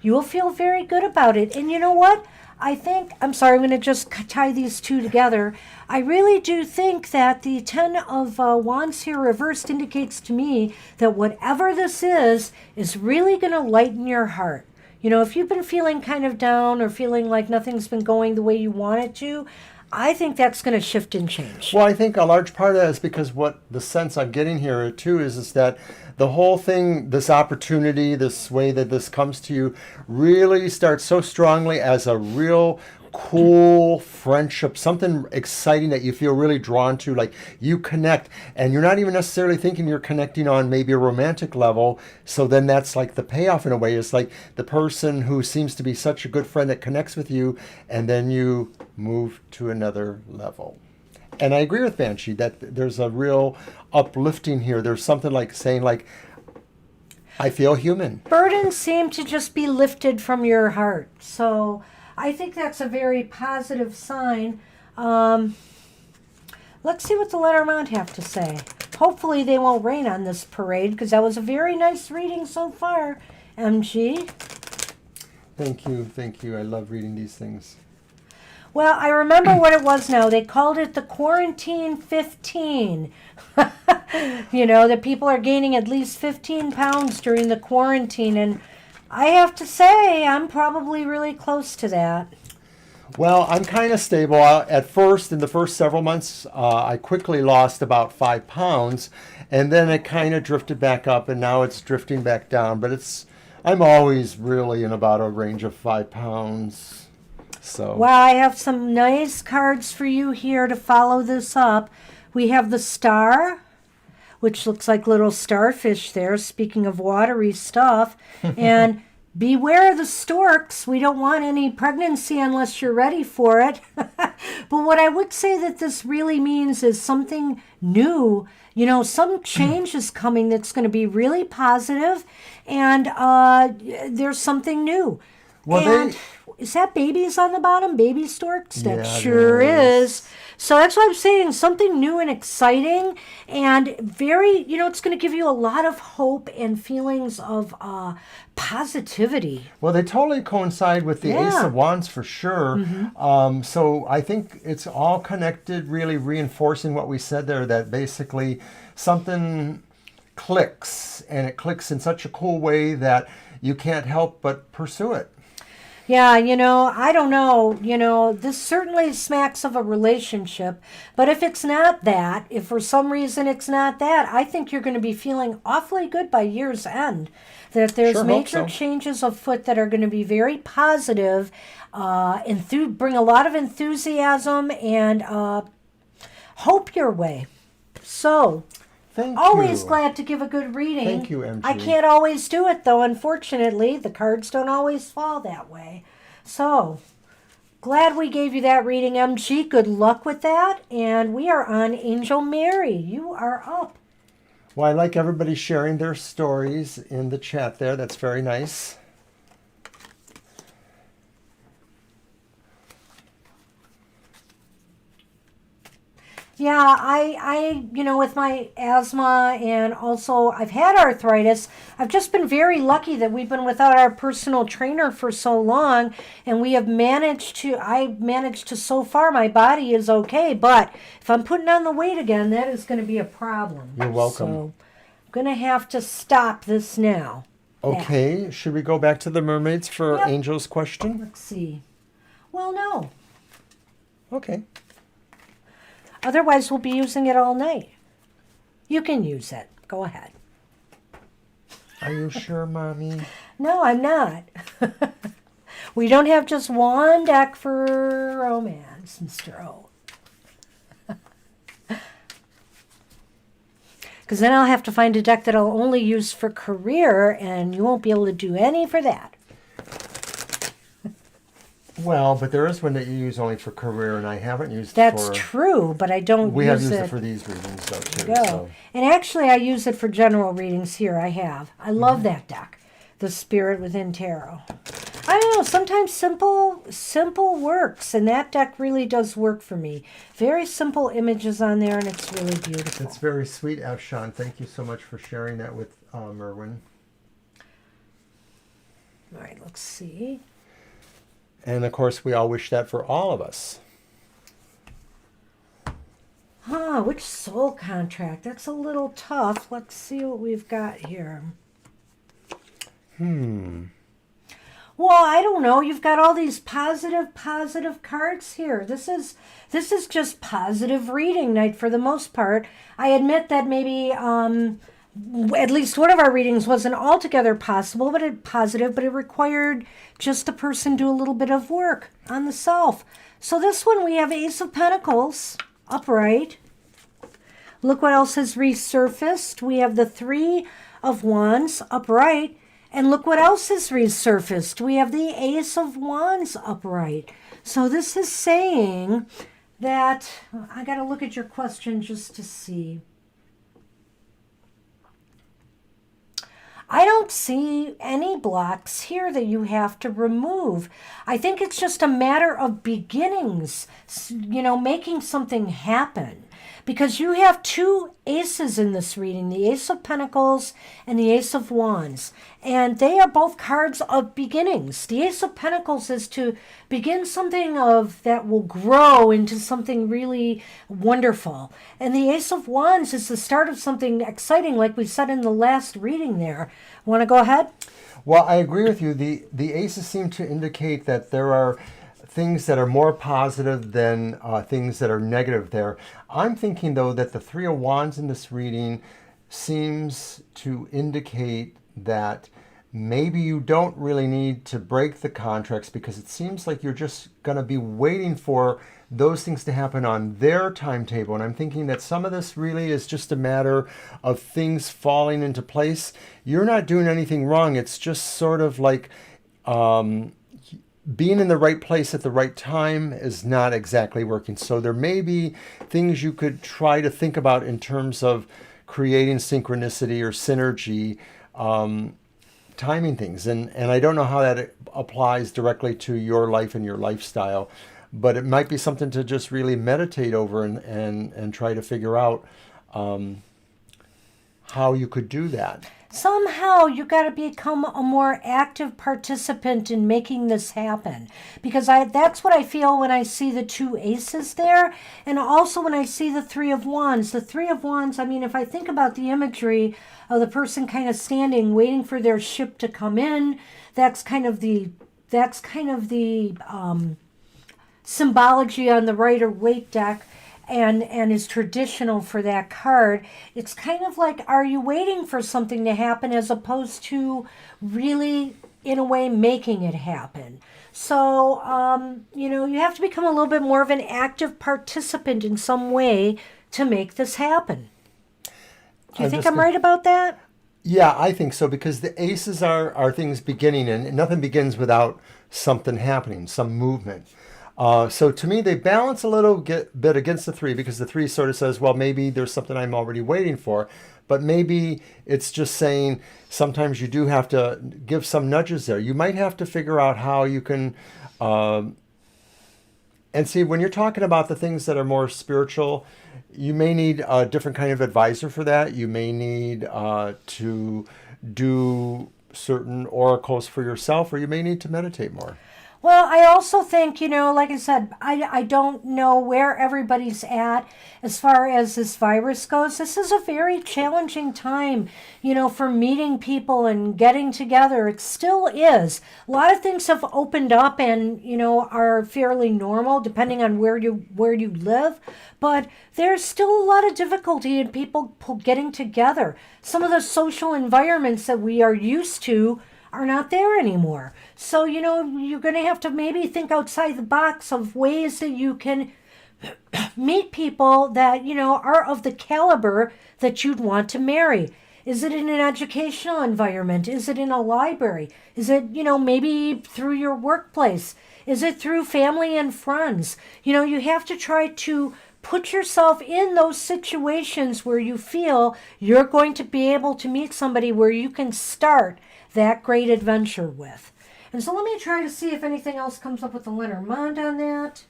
You will feel very good about it. And you know what? I think, I'm sorry, I'm going to just tie these 2 together. I really do think that the 10 of Wands here reversed indicates to me that whatever this is really going to lighten your heart. You know, if you've been feeling kind of down or feeling like nothing's been going the way you want it to, I think that's going to shift and change. Well, I think a large part of that is because what the sense I'm getting here too is that the whole thing, this opportunity, this way that this comes to you really starts so strongly as a real cool friendship, something exciting that you feel really drawn to, like you connect, and you're not even necessarily thinking you're connecting on maybe a romantic level. So then that's like the payoff in a way. It's like the person who seems to be such a good friend that connects with you, and then you move to another level. And I agree with Banshee that there's a real uplifting here. There's something like saying, like, I feel human. Burdens seem to just be lifted from your heart. So I think that's a very positive sign. Let's see what the Lenormand have to say. Hopefully they won't rain on this parade, because that was a very nice reading so far, MG. Thank you, thank you. I love reading these things. Well, I remember what it was now. They called it the Quarantine 15. You know, that people are gaining at least 15 pounds during the quarantine. And I have to say, I'm probably really close to that. Well, I'm kind of stable. At first, in the first several months, I quickly lost about 5 pounds. And then it kind of drifted back up, and now it's drifting back down. But I'm always really in about a range of 5 pounds. So Well, I have some nice cards for you here to follow this up. We have the Star, which looks like little starfish there, speaking of watery stuff. And beware of the storks. We don't want any pregnancy unless you're ready for it. But what I would say that this really means is something new. You know, some change is coming that's going to be really positive, and there's something new. Well, And is that babies on the bottom? Baby storks? That Yeah, it sure is. is. So that's what I'm saying. Something new and exciting, and very, it's going to give you a lot of hope and feelings of positivity. Well, they totally coincide with the Ace Yeah. of Wands for sure. So I think it's all connected, really reinforcing what we said there, that basically something clicks, and it clicks in such a cool way that you can't help but pursue it. Yeah, I don't know. This certainly smacks of a relationship, but if it's not that, if for some reason it's not that, I think you're going to be feeling awfully good by year's end. That there's Sure hope major so. changes afoot that are going to be very positive, bring a lot of enthusiasm and hope your way. So, Thank always you. glad to give a good reading. Thank you, MG. I can't always do it, though, unfortunately. The cards don't always fall that way. So, glad we gave you that reading, MG. Good luck with that. And we are on Angel Mary. You are up. Well, I like everybody sharing their stories in the chat there. That's very nice. Yeah, I, with my asthma and also I've had arthritis, I've just been very lucky that we've been without our personal trainer for so long, and I managed to, so far, my body is okay, but if I'm putting on the weight again, that is going to be a problem. You're welcome. So I'm going to have to stop this now. Okay, should we go back to the mermaids for Yep. Angel's question? Let's see. Well, no. Okay. Otherwise, we'll be using it all night. You can use it. Go ahead. Are you sure, Mommy? No, I'm not. We don't have just one deck for romance, Mr. O. Because then I'll have to find a deck that I'll only use for career, and you won't be able to do any for that. Well, but there is one that you use only for career, and I haven't used That's for... true, but I don't We use have used it. it for these readings, though, too. Go. So. And actually, I use it for general readings here. I have. I love that deck, the Spirit Within Tarot. I don't know. Sometimes simple works, and that deck really does work for me. Very simple images on there, and it's really beautiful. That's very sweet, Afshan. Thank you so much for sharing that with Merwin. All right, let's see. And, of course, we all wish that for all of us. Which soul contract? That's a little tough. Let's see what we've got here. Well, I don't know. You've got all these positive cards here. This is just positive reading night for the most part. I admit that maybe at least one of our readings wasn't altogether positive, but it required just a person do a little bit of work on the self. So this one we have Ace of Pentacles upright. Look what else has resurfaced. We have the Three of Wands upright. And look what else has resurfaced. We have the Ace of Wands upright. So this is saying that, I got to look at your question just to see. I don't see any blocks here that you have to remove. I think it's just a matter of beginnings, making something happen. Because you have two aces in this reading, the Ace of Pentacles and the Ace of Wands. And they are both cards of beginnings. The Ace of Pentacles is to begin something that will grow into something really wonderful. And the Ace of Wands is the start of something exciting, like we said in the last reading there. Want to go ahead? Well, I agree with you. The aces seem to indicate that there are things that are more positive than things that are negative there. I'm thinking, though, that the Three of Wands in this reading seems to indicate that maybe you don't really need to break the contracts because it seems like you're just going to be waiting for those things to happen on their timetable. And I'm thinking that some of this really is just a matter of things falling into place. You're not doing anything wrong. It's just sort of like being in the right place at the right time is not exactly working. So there may be things you could try to think about in terms of creating synchronicity or synergy, timing things. And I don't know how that applies directly to your life and your lifestyle, but it might be something to just really meditate over and try to figure out how you could do that. Somehow you got to become a more active participant in making this happen, because that's what I feel when I see the two aces there, and also when I see the Three of Wands. The Three of Wands, I mean, if I think about the imagery of the person kind of standing waiting for their ship to come in, that's kind of the symbology on the Rider-Waite deck, and is traditional for that card. It's kind of like, are you waiting for something to happen as opposed to really, in a way, making it happen? So, you have to become a little bit more of an active participant in some way to make this happen. Do you think I'm right about that? Yeah, I think so, because the aces are things beginning, and nothing begins without something happening, some movement. So to me, they balance a little bit against the three, because the three sort of says, well, maybe there's something I'm already waiting for, but maybe it's just saying sometimes you do have to give some nudges there. You might have to figure out how you can, and see, when you're talking about the things that are more spiritual, you may need a different kind of advisor for that. You may need to do certain oracles for yourself, or you may need to meditate more. Well, I also think, like I said, I don't know where everybody's at as far as this virus goes. This is a very challenging time, for meeting people and getting together. It still is. A lot of things have opened up and, are fairly normal depending on where you live. But there's still a lot of difficulty in people getting together. Some of the social environments that we are used to are not there anymore. So, you're going to have to maybe think outside the box of ways that you can meet people that, are of the caliber that you'd want to marry. Is it in an educational environment? Is it in a library? Is it, maybe through your workplace? Is it through family and friends? You have to try to put yourself in those situations where you feel you're going to be able to meet somebody where you can start that great adventure with. And so let me try to see if anything else comes up with the Lenormand on that.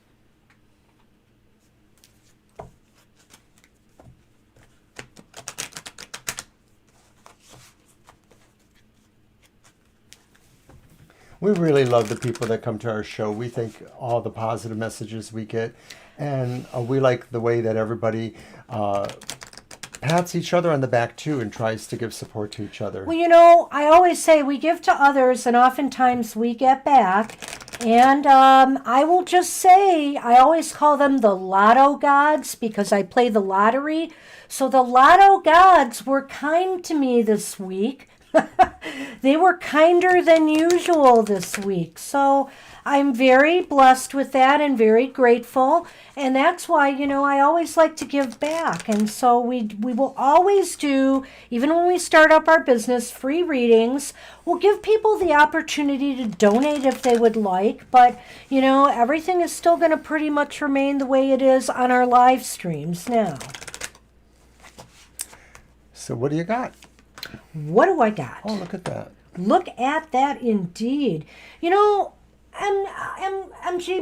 We really love the people that come to our show. We think all the positive messages we get, and we like the way that everybody pats each other on the back too and tries to give support to each other. Well, I always say we give to others and oftentimes we get back. And I will just say, I always call them the lotto gods because I play the lottery. So the lotto gods were kind to me this week. They were kinder than usual this week. So I'm very blessed with that and very grateful. And that's why, I always like to give back. And so we will always do, even when we start up our business, free readings. We'll give people the opportunity to donate if they would like. But, everything is still going to pretty much remain the way it is on our live streams now. So what do you got? What do I got? Oh, look at that. Look at that indeed. MG,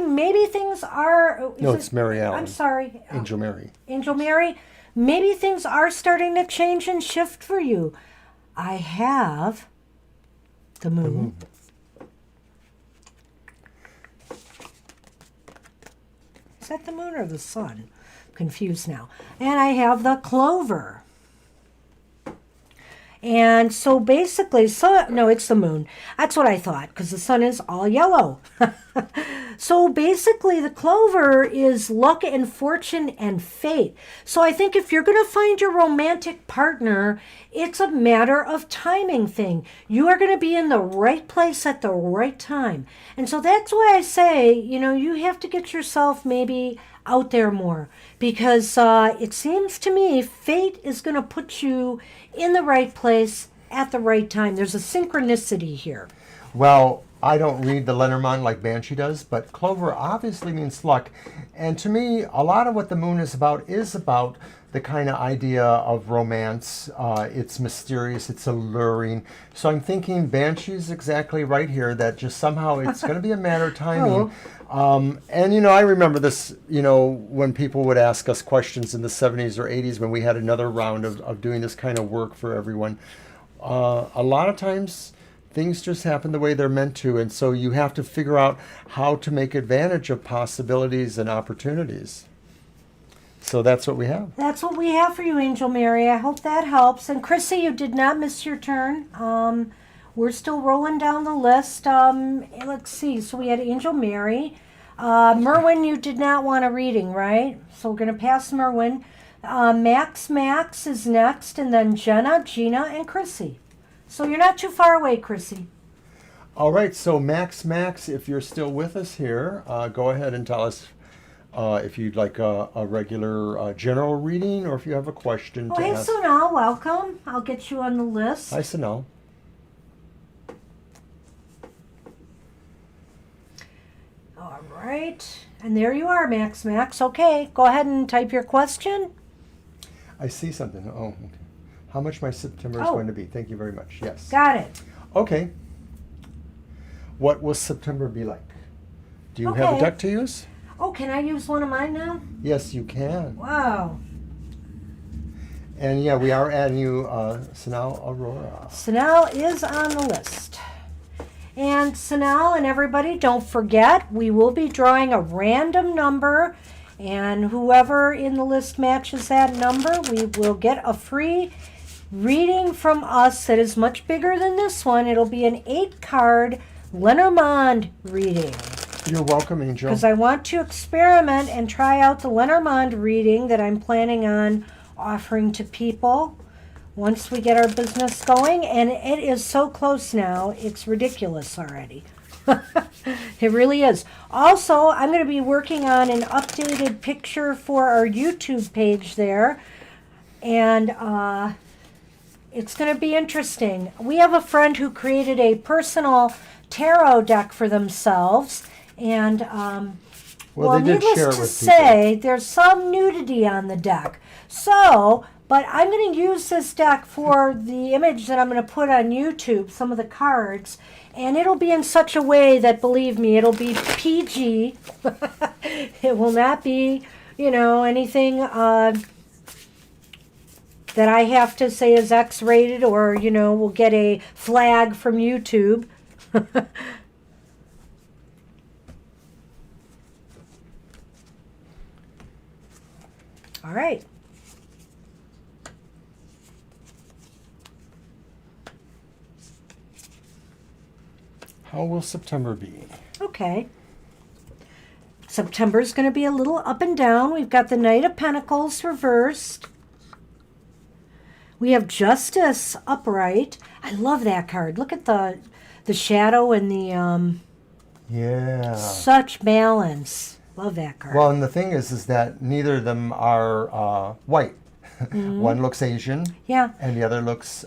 maybe things are... No, it's Mary Ellen. I'm sorry. Angel Mary. Angel Mary, maybe things are starting to change and shift for you. I have the moon. Is that the moon or the sun? I'm confused now. And I have the clover. And so basically, no, it's the moon. That's what I thought, because the sun is all yellow. So basically, the clover is luck and fortune and fate. So I think if you're going to find your romantic partner, it's a matter of timing thing. You are going to be in the right place at the right time. And so that's why I say, you have to get yourself maybe out there more, because it seems to me fate is going to put you in the right place at the right time. There's a synchronicity here. Well, I don't read the Lenormand like Banshee does, but clover obviously means luck. And to me, a lot of what the moon is about the kind of idea of romance. It's mysterious, it's alluring. So I'm thinking Banshee is exactly right here, that just somehow it's going to be a matter of timing. And I remember this, when people would ask us questions in the 70s or 80s when we had another round of doing this kind of work for everyone. A lot of times things just happen the way they're meant to, and so you have to figure out how to make advantage of possibilities and opportunities. So that's what we have. That's what we have for you, Angel Mary. I hope that helps. And Chrissy, you did not miss your turn. We're still rolling down the list. Let's see. So we had Angel Mary. Merwin, you did not want a reading, right? So we're going to pass Merwin. Max is next, and then Jenna, Gina, and Chrissy. So you're not too far away, Chrissy. All right, so Max, if you're still with us here, go ahead and tell us if you'd like a regular general reading, or if you have a question to hey, ask. Sonal, welcome. I'll get you on the list. Hi, Sonal. All right. And there you are, Max. Okay, go ahead and type your question. I see something. Oh, okay. How much my September is going to be. Thank you very much. Yes. Got it. Okay. What will September be like? Do you have a deck to use? Oh, can I use one of mine now? Yes, you can. Wow. And yeah, we are adding you Sanal Aurora. Sanal is on the list. And Sanal and everybody, don't forget, we will be drawing a random number, and whoever in the list matches that number, we will get a free reading from us that is much bigger than this one. It'll be an 8-card Lenormand reading. You're welcome, Angel. Because I want to experiment and try out the Lenormand reading that I'm planning on offering to people once we get our business going. And it is so close now, it's ridiculous already. It really is. Also, I'm going to be working on an updated picture for our YouTube page there. And it's going to be interesting. We have a friend who created a personal tarot deck for themselves. And, well, they did needless share it to with say, there's some nudity on the deck. So, but I'm going to use this deck for the image that I'm going to put on YouTube, some of the cards. And it'll be in such a way that, believe me, it'll be PG. It will not be, anything that I have to say is X-rated, or, we'll get a flag from YouTube. All right. How will September be? Okay. September's going to be a little up and down. We've got the Knight of Pentacles reversed. We have Justice upright. I love that card. Look at the shadow and the yeah. Such balance. Love that card. Well, and the thing is that neither of them are white. Mm-hmm. One looks Asian. Yeah. And the other looks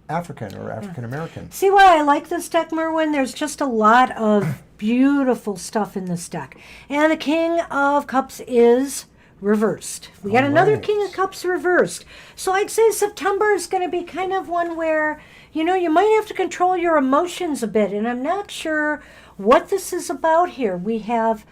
African or African American. See why I like this deck, Merwin? There's just a lot of beautiful stuff in this deck. And the King of Cups is reversed. We got another King of Cups reversed. So I'd say September is going to be kind of one where, you might have to control your emotions a bit. And I'm not sure what this is about here. We have,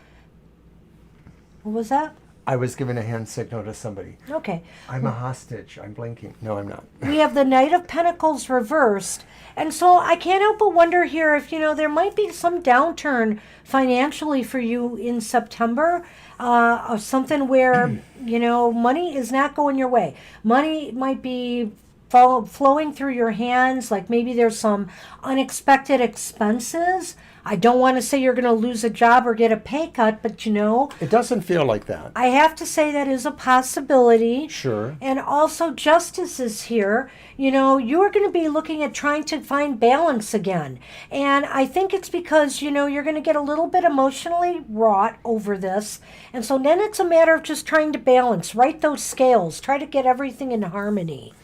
what was that? I was giving a hand signal to somebody. Okay. I'm a hostage. I'm blinking. No, I'm not. We have the Knight of Pentacles reversed. And so I can't help but wonder here if, there might be some downturn financially for you in September. Of something where, money is not going your way. Money might be flowing through your hands, like maybe there's some unexpected expenses. I don't want to say you're going to lose a job or get a pay cut, but It doesn't feel like that. I have to say that is a possibility. Sure. And also, justice is here. You're going to be looking at trying to find balance again. And I think it's because, you're going to get a little bit emotionally wrought over this. And so then it's a matter of just trying to balance, right those scales, try to get everything in harmony.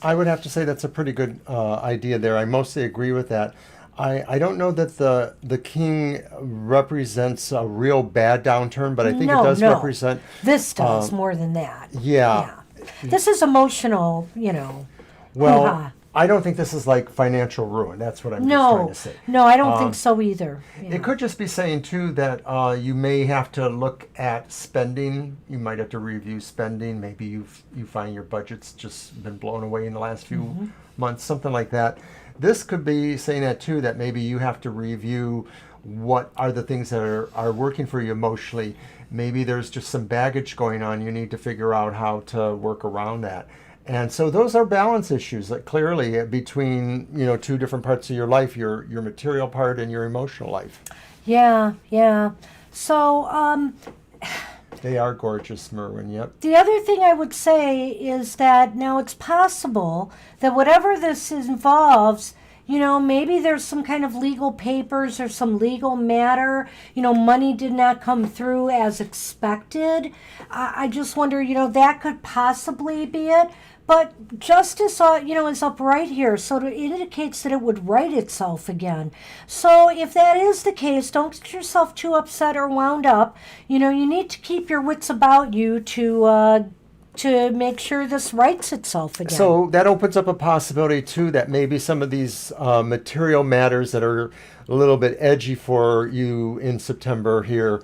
I would have to say that's a pretty good idea there. I mostly agree with that. I don't know that the king represents a real bad downturn, but I think it does represent... This does more than that. Yeah. This is emotional, Well, hoo-ha. I don't think this is like financial ruin. That's what I'm just trying to say. No, I don't think so either. Yeah. It could just be saying, too, that you may have to look at spending. You might have to review spending. Maybe you find your budget's just been blown away in the last few months, something like that. This could be saying that, too, that maybe you have to review what are the things that are working for you emotionally. Maybe there's just some baggage going on. You need to figure out how to work around that. And so those are balance issues that clearly between, two different parts of your life, your material part and your emotional life. Yeah. So, They are gorgeous, Merwin, yep. the other thing I would say is that now it's possible that whatever this involves, maybe there's some kind of legal papers or some legal matter, money did not come through as expected. I just wonder, that could possibly be it. But justice, is up right here, so it indicates that it would right itself again. So if that is the case, don't get yourself too upset or wound up. You need to keep your wits about you to make sure this rights itself again. So that opens up a possibility, too, that maybe some of these material matters that are a little bit edgy for you in September here,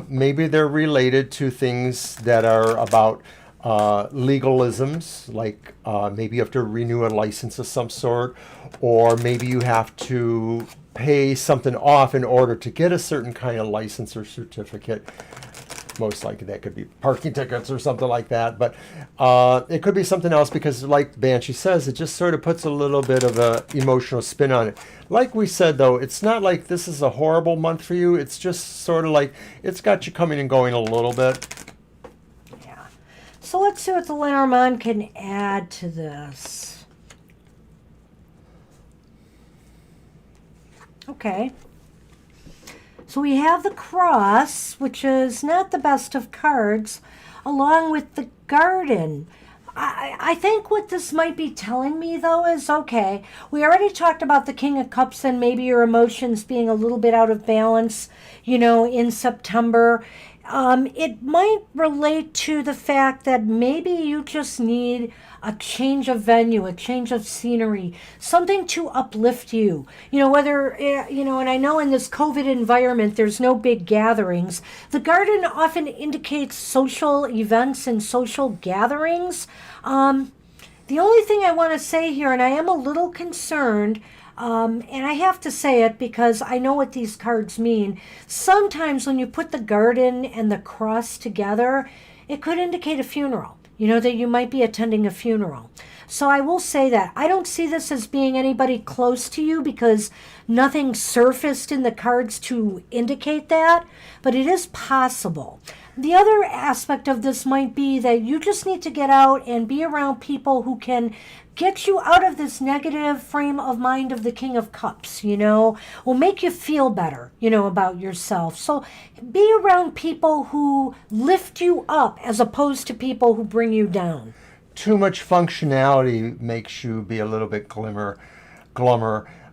maybe they're related to things that are about legalisms, like maybe you have to renew a license of some sort, or maybe you have to pay something off in order to get a certain kind of license or certificate. Most likely that could be parking tickets or something like that, but it could be something else because, like Banshee says, it just sort of puts a little bit of a emotional spin on it. Like we said, though, it's not like this is a horrible month for you. It's just sort of like it's got you coming and going a little bit. So let's see what the Lenormand can add to this. Okay. So we have the cross, which is not the best of cards, along with the garden. I think what this might be telling me, though, is, okay, we already talked about the King of Cups and maybe your emotions being a little bit out of balance, in September. It might relate to the fact that maybe you just need a change of venue, a change of scenery, something to uplift you. Whether, and I know in this COVID environment, there's no big gatherings. The garden often indicates social events and social gatherings. The only thing I want to say here, and I am a little concerned, and I have to say it because I know what these cards mean. Sometimes when you put the garden and the cross together, it could indicate a funeral. That you might be attending a funeral. So I will say that. I don't see this as being anybody close to you because nothing surfaced in the cards to indicate that, but it is possible. The other aspect of this might be that you just need to get out and be around people who can get you out of this negative frame of mind of the King of Cups, will make you feel better, about yourself. So be around people who lift you up as opposed to people who bring you down. Too much functionality makes you be a little bit glummer.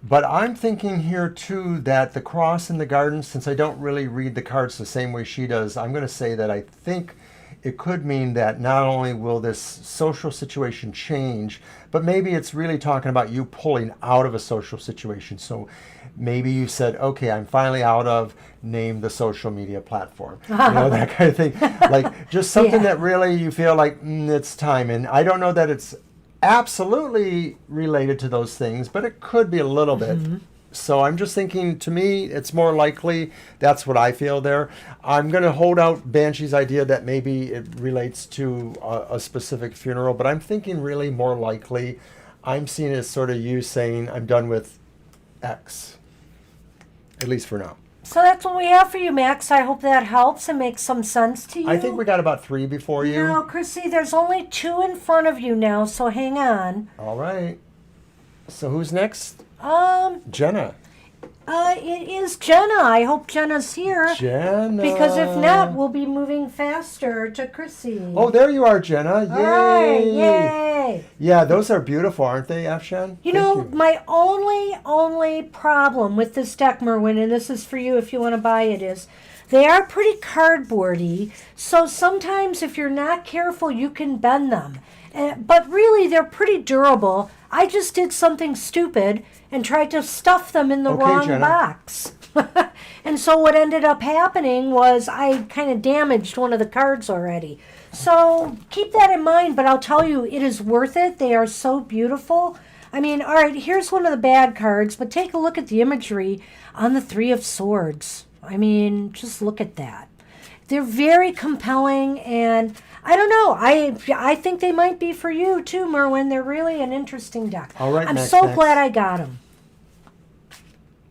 But I'm thinking here, too, that the cross in the garden, since I don't really read the cards the same way she does, I'm going to say that I think it could mean that not only will this social situation change, but maybe it's really talking about you pulling out of a social situation. So maybe you said, okay, I'm finally out of, name the social media platform. That kind of thing. Like just something that really you feel like it's time. And I don't know that it's absolutely related to those things, but it could be a little bit. So I'm just thinking, to me, it's more likely. That's what I feel there. I'm going to hold out Banshee's idea that maybe it relates to a specific funeral, but I'm thinking really more likely. I'm seeing it as sort of you saying, I'm done with X, at least for now. So that's what we have for you, Max. I hope that helps and makes some sense to you. I think we got about 3 before you. No, Chrissy, there's only 2 in front of you now, so hang on. All right. So who's next? Jenna. It is Jenna. I hope Jenna's here. Jenna. Because if not, we'll be moving faster to Chrissy. Oh, there you are, Jenna. Yay. All right, yay. Yeah, those are beautiful, aren't they, Afshan? You know, my only problem with this deck, Merwin, and this is for you if you want to buy it, is they are pretty cardboardy. So sometimes if you're not careful, you can bend them. But really, they're pretty durable. I just did something stupid and tried to stuff them in the wrong Jenna. box. And so what ended up happening was I kind of damaged one of the cards already. So keep that in mind, but I'll tell you, it is worth it. They are so beautiful. I mean, all right, here's one of the bad cards, but take a look at the imagery on the 3 of Swords. I mean, just look at that. They're very compelling, and I don't know. I think they might be for you too, Merwin. They're really an interesting deck. All right, I'm Max, so Max. glad I got them.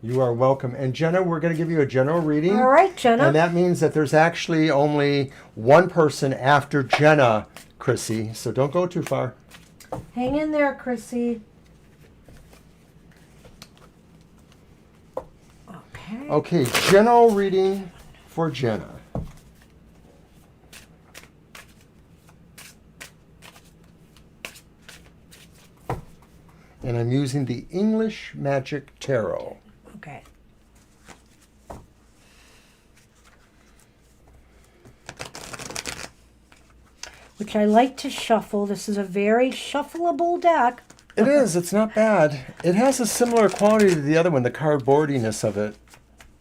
You are welcome. And Jenna, we're going to give you a general reading. All right, Jenna. And that means that there's actually only one person after Jenna, Chrissy. So don't go too far. Hang in there, Chrissy. Okay. Okay, general reading for Jenna. And I'm using the English Magic Tarot. Okay. Which I like to shuffle. This is a very shuffleable deck. It is. It's not bad. It has a similar quality to the other one, the cardboardiness of it.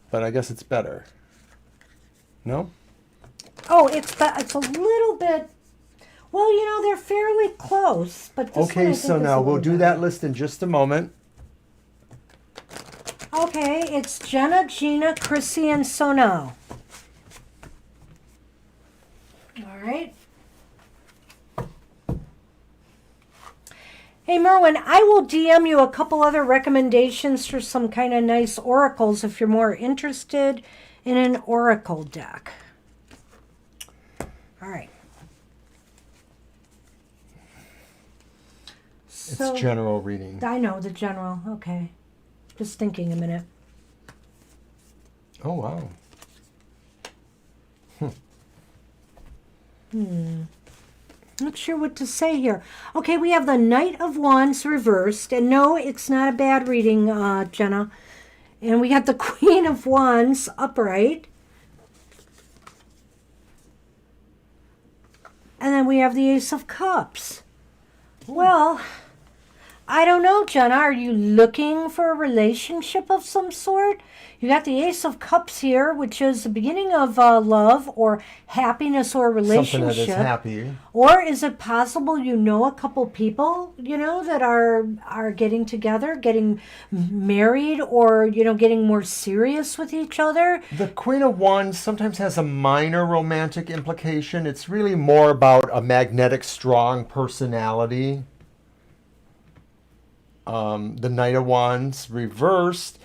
But I guess it's better. No? Oh, it's a little bit. Well, you know, they're fairly close, but this one I Okay, think so is a now we'll little do better. that list in just a moment. Okay, it's Jenna, Gina, Chrissy, and Sonal. All right. Hey, Merwin, I will DM you a couple other recommendations for some kind of nice oracles if you're more interested in an oracle deck. All right. It's general reading. I know, the general. Okay. Just thinking a minute. Oh, wow. Not sure what to say here. Okay, we have the Knight of Wands reversed. And no, it's not a bad reading, Jenna. And we got the Queen of Wands upright. And then we have the Ace of Cups. Well, I don't know, Jenna. Are you looking for a relationship of some sort? You got the Ace of Cups here, which is the beginning of love or happiness or relationship. Something that is happy. Or is it possible you know a couple people, you know, that are getting together, getting married, or, you know, getting more serious with each other? The Queen of Wands sometimes has a minor romantic implication. It's really more about a magnetic, strong personality. The Knight of Wands reversed,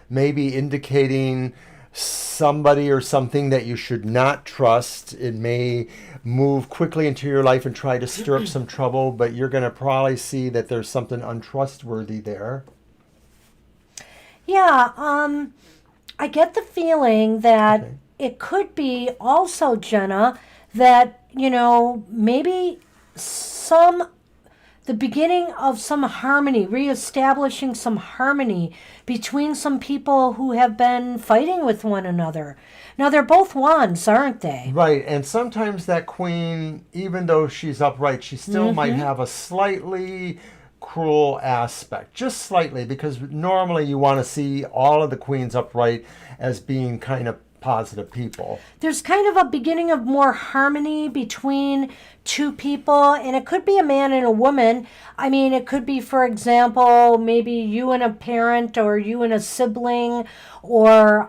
maybe indicating somebody or something that you should not trust. It may move quickly into your life and try to stir up some trouble, but you're going to probably see that there's something untrustworthy there. Yeah, I get the feeling that it could be also, Jenna, that, you know, maybe the beginning of some harmony, reestablishing some harmony between some people who have been fighting with one another. Now, they're both wands, aren't they? Right, and sometimes that queen, even though she's upright, she still might have a slightly cruel aspect, just slightly, because normally you want to see all of the queens upright as being kind of positive people. There's kind of a beginning of more harmony between two people, and it could be a man and a woman. I mean, it could be, for example, maybe you and a parent, or you and a sibling, or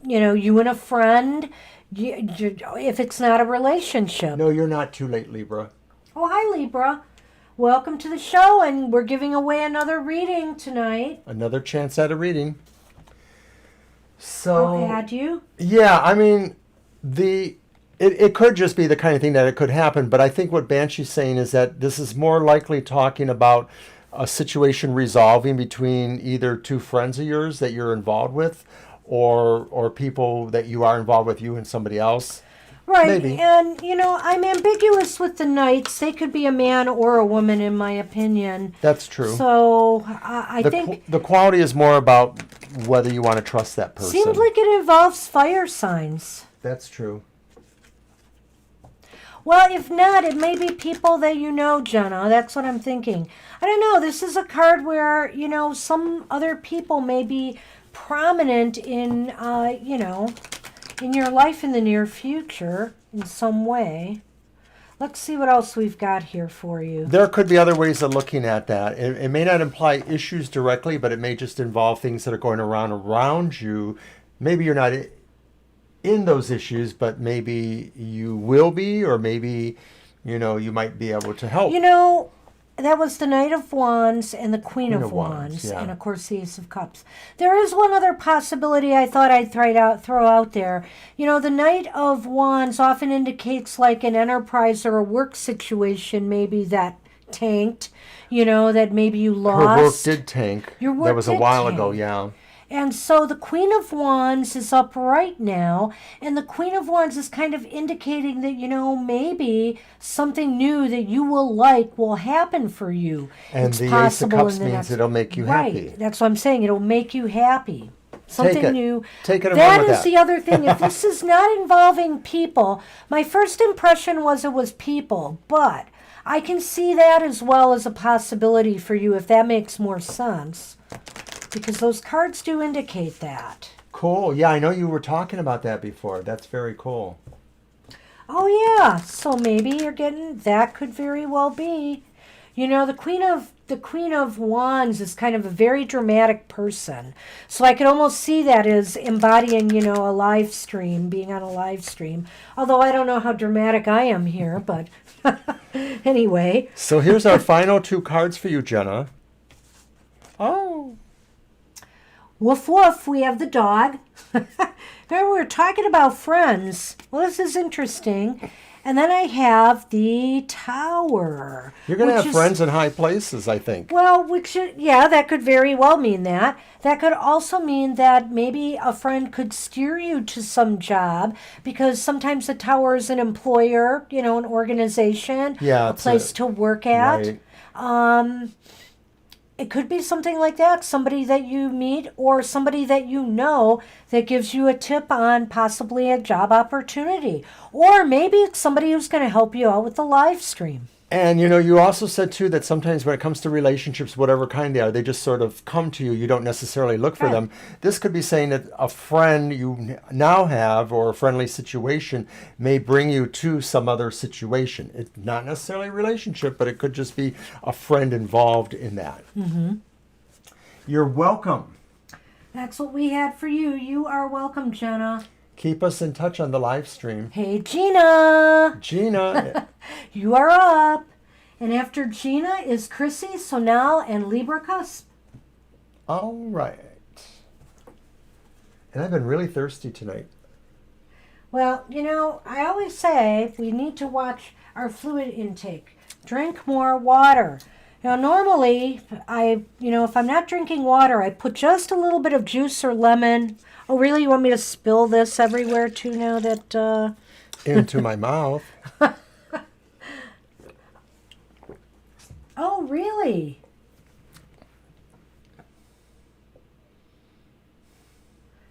you and a friend. If it's not a relationship. No, you're not too late, Libra. Oh, hi, Libra. Welcome to the show, and we're giving away another reading tonight. Another chance at a reading. So, Oh, had you? Yeah, I mean, it could just be the kind of thing that it could happen, but I think what Banshee's saying is that this is more likely talking about a situation resolving between either two friends of yours that you're involved with, or people that you are involved with, you and somebody else. Right, Maybe. and I'm ambiguous with the knights. They could be a man or a woman, in my opinion. That's true. So I think the quality is more about whether you want to trust that person. seems like it involves fire signs. That's true. Well, if not, it may be people that you know, Jenna. That's what I'm thinking. I don't know. This is a card where some other people may be prominent in in your life in the near future in some way. Let's see what else we've got here for you. There could be other ways of looking at that. It may not imply issues directly, but it may just involve things that are going around you. Maybe you're not in those issues, but maybe you will be, or maybe, you might be able to help. That was the Knight of Wands and the Queen of Wands, yeah. and of course the Ace of Cups. There is one other possibility I thought I'd throw out there. The Knight of Wands often indicates like an enterprise or a work situation maybe that tanked, that maybe you lost. Her work did tank. Your work That was a did while tank. ago, yeah. And so the Queen of Wands is up right now, and the Queen of Wands is kind of indicating that, maybe something new that you will like will happen for you. And It's the Ace of possible Cups in the means next- it'll make you right. happy. That's what I'm saying. It'll make you happy. Something it. new. Take it and That run with is that. the other thing. If this is not involving people, my first impression was it was people, but I can see that as well as a possibility for you if that makes more sense. Because those cards do indicate that. Cool. Yeah, I know you were talking about that before. That's very cool. Oh yeah, so maybe you're getting that. Could very well be. The Queen of Wands is kind of a very dramatic person. So I could almost see that as embodying, a live stream, being on a live stream. Although I don't know how dramatic I am here, but anyway. So here's our final two cards for you, Jenna. Oh. Woof woof, we have the dog. Remember, we were talking about friends. Well, this is interesting. And then I have the Tower. You're going to have which is- friends in high places, I think. Well, that could very well mean that. That could also mean that maybe a friend could steer you to some job, because sometimes the Tower is an employer, an organization, Yeah, a it's place to work at. Right. It could be something like that, somebody that you meet or somebody that you know that gives you a tip on possibly a job opportunity. Or maybe it's somebody who's going to help you out with the live stream. And, you also said, too, that sometimes when it comes to relationships, whatever kind they are, they just sort of come to you. You don't necessarily look for Right. them. This could be saying that a friend you now have, or a friendly situation, may bring you to some other situation. It's not necessarily a relationship, but it could just be a friend involved in that. Mm-hmm. You're welcome. That's what we had for you. You are welcome, Jenna. Keep us in touch on the live stream. Hey, Gina. Gina. You are up. And after Gina is Chrissy, Sonal, and Libra Cusp. All right. And I've been really thirsty tonight. Well, I always say we need to watch our fluid intake. Drink more water. Now, normally, if I'm not drinking water, I put just a little bit of juice or lemon. Oh, really? You want me to spill this everywhere, too, now that... Into my mouth. Oh, really?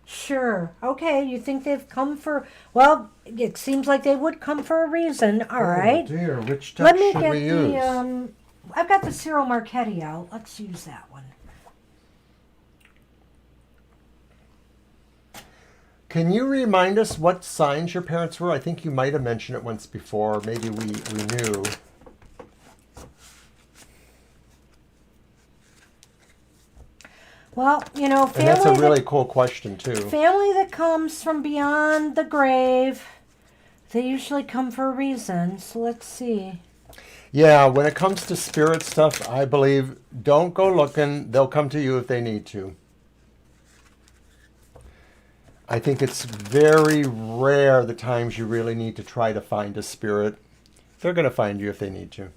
Sure. Okay, you think they've come for... Well, it seems like they would come for a reason. All right. Oh, dear. Which Let text me should get we use? the... I've got the Cyril Marchetti out. Let's use that one. Can you remind us what signs your parents were? I think you might have mentioned it once before. Maybe we knew. Well, you know, And that's a really cool question, too. Family that comes from beyond the grave, they usually come for a reason. So let's see. Yeah, when it comes to spirit stuff, I believe don't go looking. They'll come to you if they need to. I think it's very rare the times you really need to try to find a spirit. They're going to find you if they need to.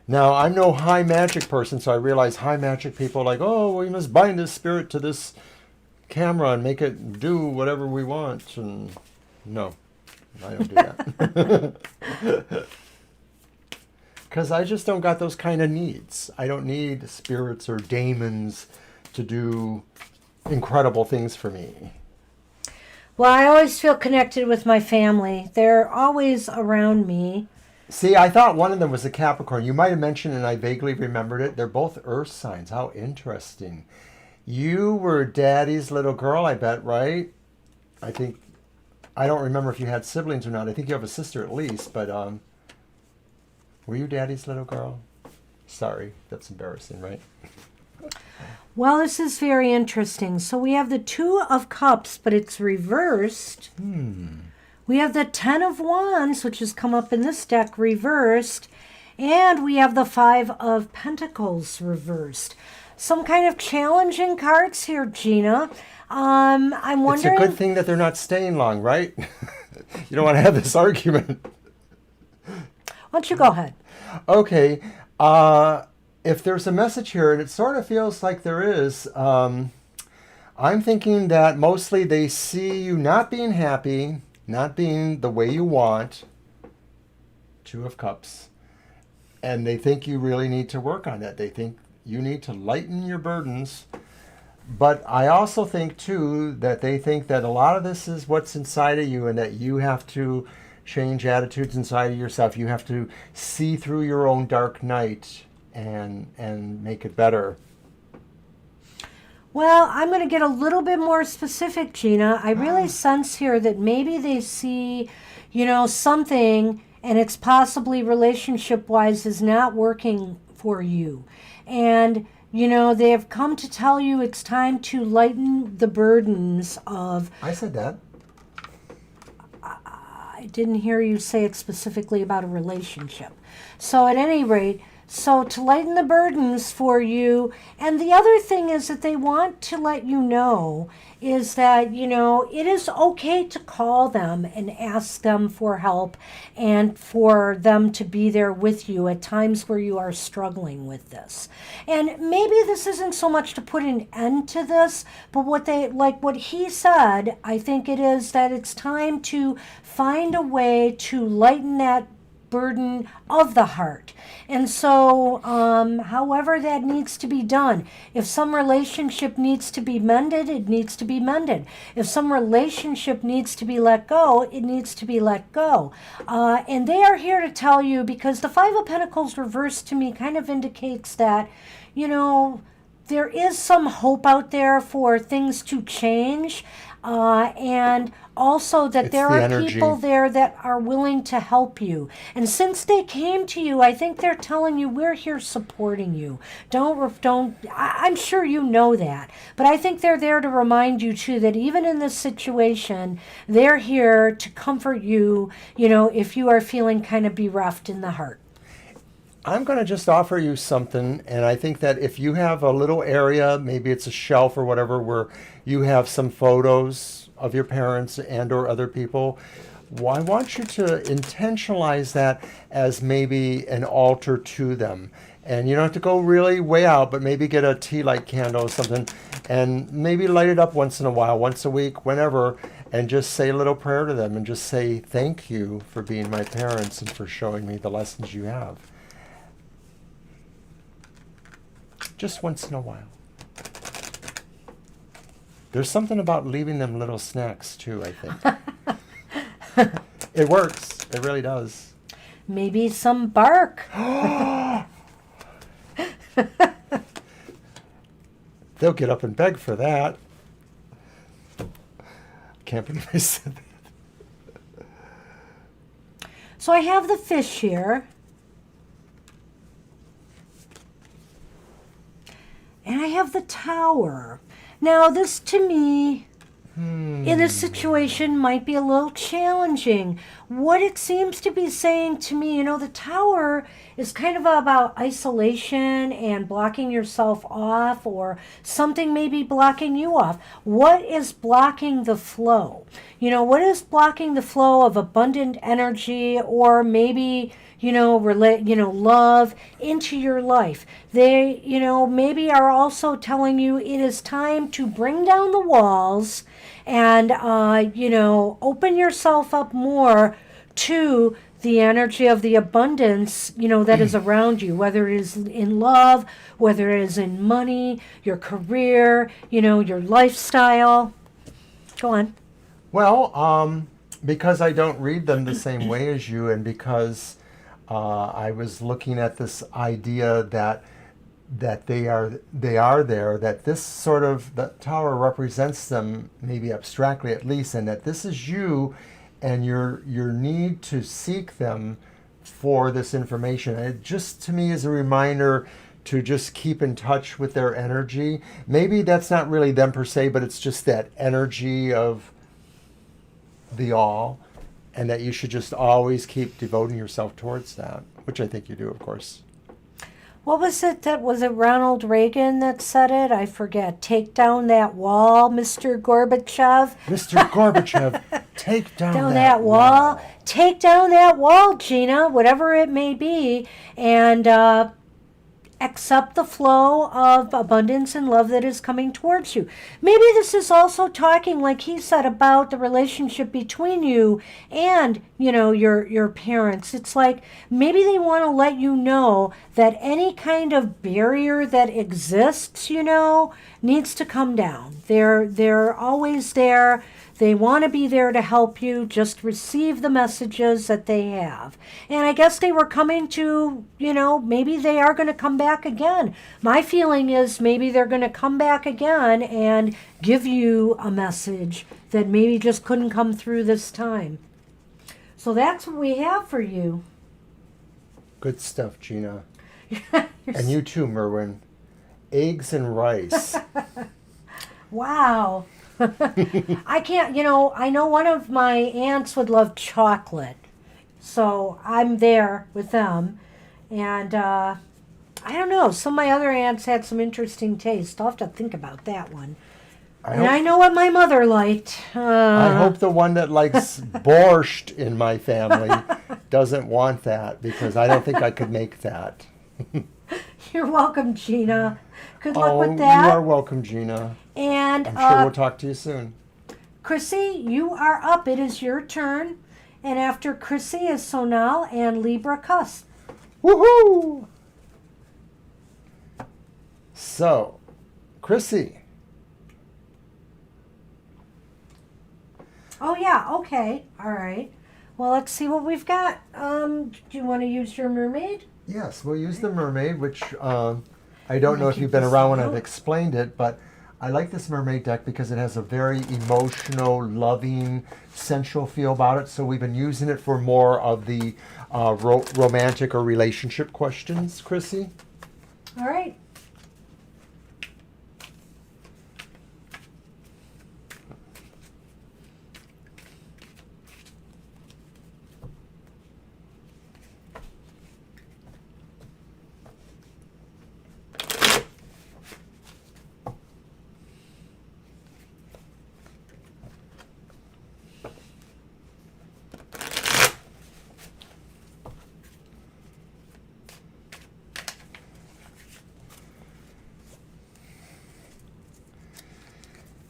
Now, I'm no high magic person, so I realize high magic people are like, oh, we must bind this spirit to this camera and make it do whatever we want. And no, I don't do that. Because I just don't got those kind of needs. I don't need spirits or demons to do incredible things for me. Well, I always feel connected with my family. They're always around me. See, I thought one of them was a Capricorn. You might have mentioned, and I vaguely remembered it. They're both Earth signs. How interesting. You were Daddy's little girl, I bet, right? I think, I don't remember if you had siblings or not. I think you have a sister at least, but were you Daddy's little girl? Sorry, that's embarrassing, right? Well, this is very interesting. So we have the Two of Cups, but it's reversed. We have the Ten of Wands, which has come up in this deck, reversed. And we have the Five of Pentacles reversed. Some kind of challenging cards here, Gina. I'm wondering... It's a good thing that they're not staying long, right? You don't want to have this argument. Why don't you go ahead? Okay. If there's a message here, and it sort of feels like there is, I'm thinking that mostly they see you not being happy, not being the way you want. Two of Cups. And they think you really need to work on that. They think you need to lighten your burdens. But I also think, too, that they think that a lot of this is what's inside of you and that you have to change attitudes inside of yourself. You have to see through your own dark night and make it better. Well, I'm going to get a little bit more specific, Gina. I really sense here that maybe they see, you know, something, and it's possibly relationship-wise is not working for you. And, you know, they have come to tell you it's time to lighten the burdens of... I said that. I didn't hear you say it specifically about a relationship. So at any rate... So to lighten the burdens for you, and the other thing is that they want to let you know is that, you know, it is okay to call them and ask them for help and for them to be there with you at times where you are struggling with this. And maybe this isn't so much to put an end to this, but what he said, I think it is that it's time to find a way to lighten that burden of the heart. And so however that needs to be done, if some relationship needs to be mended, it needs to be mended. If some relationship needs to be let go, it needs to be let go. And they are here to tell you, because the Five of Pentacles reversed to me kind of indicates that, you know, there is some hope out there for things to change. And also that there are people there that are willing to help you. And since they came to you, I think they're telling you, we're here supporting you. I'm sure you know that. But I think they're there to remind you, too, that even in this situation, they're here to comfort you, you know, if you are feeling kind of bereft in the heart. I'm going to just offer you something, and I think that if you have a little area, maybe it's a shelf or whatever, where you have some photos of your parents and or other people, well, I want you to intentionalize that as maybe an altar to them. And you don't have to go really way out, but maybe get a tea light candle or something, and maybe light it up once in a while, once a week, whenever, and just say a little prayer to them and just say, thank you for being my parents and for showing me the lessons you have. Just once in a while. There's something about leaving them little snacks, too, I think. It works. It really does. Maybe some bark. They'll get up and beg for that. Can't believe I said that. So I have the fish here. And I have the Tower. Now, this to me, in this situation, might be a little challenging. What it seems to be saying to me, the Tower is kind of about isolation and blocking yourself off, or something maybe blocking you off. What is blocking the flow? What is blocking the flow of abundant energy, or maybe love into your life? They, maybe are also telling you it is time to bring down the walls and, open yourself up more to the energy of the abundance, that is around you, whether it is in love, whether it is in money, your career, your lifestyle. Go on. Well, because I don't read them the same way as you, and because I was looking at this idea that they are there, that this sort of, the Tower represents them, maybe abstractly at least, and that this is you and your need to seek them for this information. And it just, to me, is a reminder to just keep in touch with their energy. Maybe that's not really them per se, but it's just that energy of the all, and that you should just always keep devoting yourself towards that, which I think you do, of course. What was it Ronald Reagan that said it? I forget. Take down that wall, Mr. Gorbachev. Mr. Gorbachev, take down that wall. Take down that wall, Gina, whatever it may be, and accept the flow of abundance and love that is coming towards you. Maybe this is also talking, like he said, about the relationship between you and, your parents. It's like maybe they want to let you know that any kind of barrier that exists, needs to come down. They're always there. They want to be there to help you. Just receive the messages that they have. And I guess they were coming to, maybe they are going to come back again. My feeling is maybe they're going to come back again and give you a message that maybe just couldn't come through this time. So that's what we have for you. Good stuff, Gina. And you too, Merwin. Eggs and rice. Wow. I can't, I know one of my aunts would love chocolate. So I'm there with them. And I don't know, some of my other aunts had some interesting taste. I'll have to think about that one. I know what my mother liked. I hope the one that likes borscht in my family doesn't want that, because I don't think I could make that. You're welcome, Gina. Good luck with that. You are welcome, Gina. And I'm sure we'll talk to you soon. Chrissy, you are up. It is your turn. And after Chrissy is Sonal and Libra Cuss. Woohoo! So, Chrissy. Oh, yeah. Okay. All right. Well, let's see what we've got. Do you want to use your mermaid? Yes, we'll use the mermaid, which I don't know if you've been around when I've explained it, but I like this mermaid deck because it has a very emotional, loving, sensual feel about it. So we've been using it for more of the romantic or relationship questions, Chrissy. All right.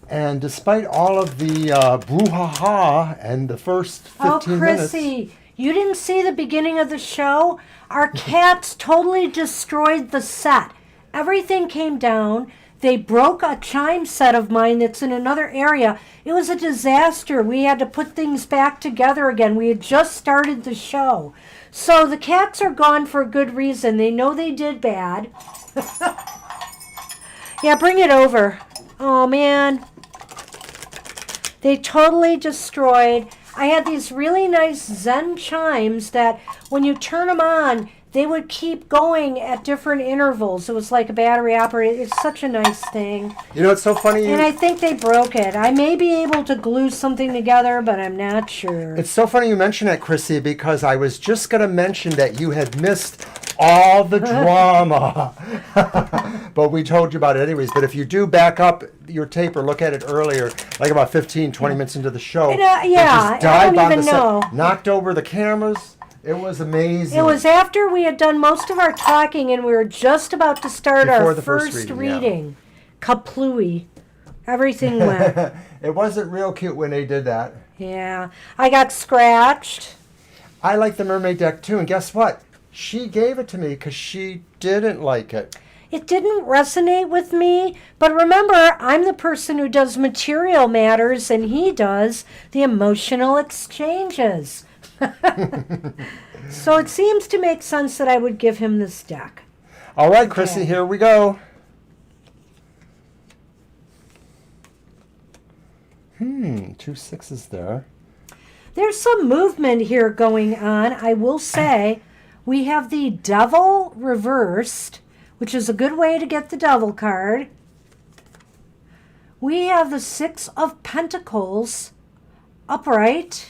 And despite all of the brouhaha and the first 15 minutes... Oh, Chrissy, you didn't see the beginning of the show? Our cats totally destroyed the set. Everything came down. They broke a chime set of mine that's in another area. It was a disaster. We had to put things back together again. We had just started the show. So the cats are gone for a good reason. They know they did bad. Yeah, bring it over. Oh, man. They totally destroyed. I had these really nice Zen chimes that when you turn them on, they would keep going at different intervals. It was like a battery operated. It's such a nice thing. You know, it's so funny. And I think they broke it. I may be able to glue something together, but I'm not sure. It's so funny you mention that, Chrissy, because I was just going to mention that you had missed all the drama. But we told you about it anyways. But if you do back up your tape or look at it earlier, like about 15, 20 minutes into the show, yeah, I don't even know. Knocked over the cameras. It was amazing. It was after we had done most of our talking and we were just about to start Before our the first reading. Kaplooey. Everything went. It wasn't real cute when they did that. Yeah. I got scratched. I like the mermaid deck too, and guess what? She gave it to me because she didn't like it. It didn't resonate with me, but remember, I'm the person who does material matters and he does the emotional exchanges. So it seems to make sense that I would give him this deck. All right, Chrissy, Okay. here we go. 2 6s there. There's some movement here going on. I will say we have the Devil reversed, which is a good way to get the Devil card. We have the Six of Pentacles upright.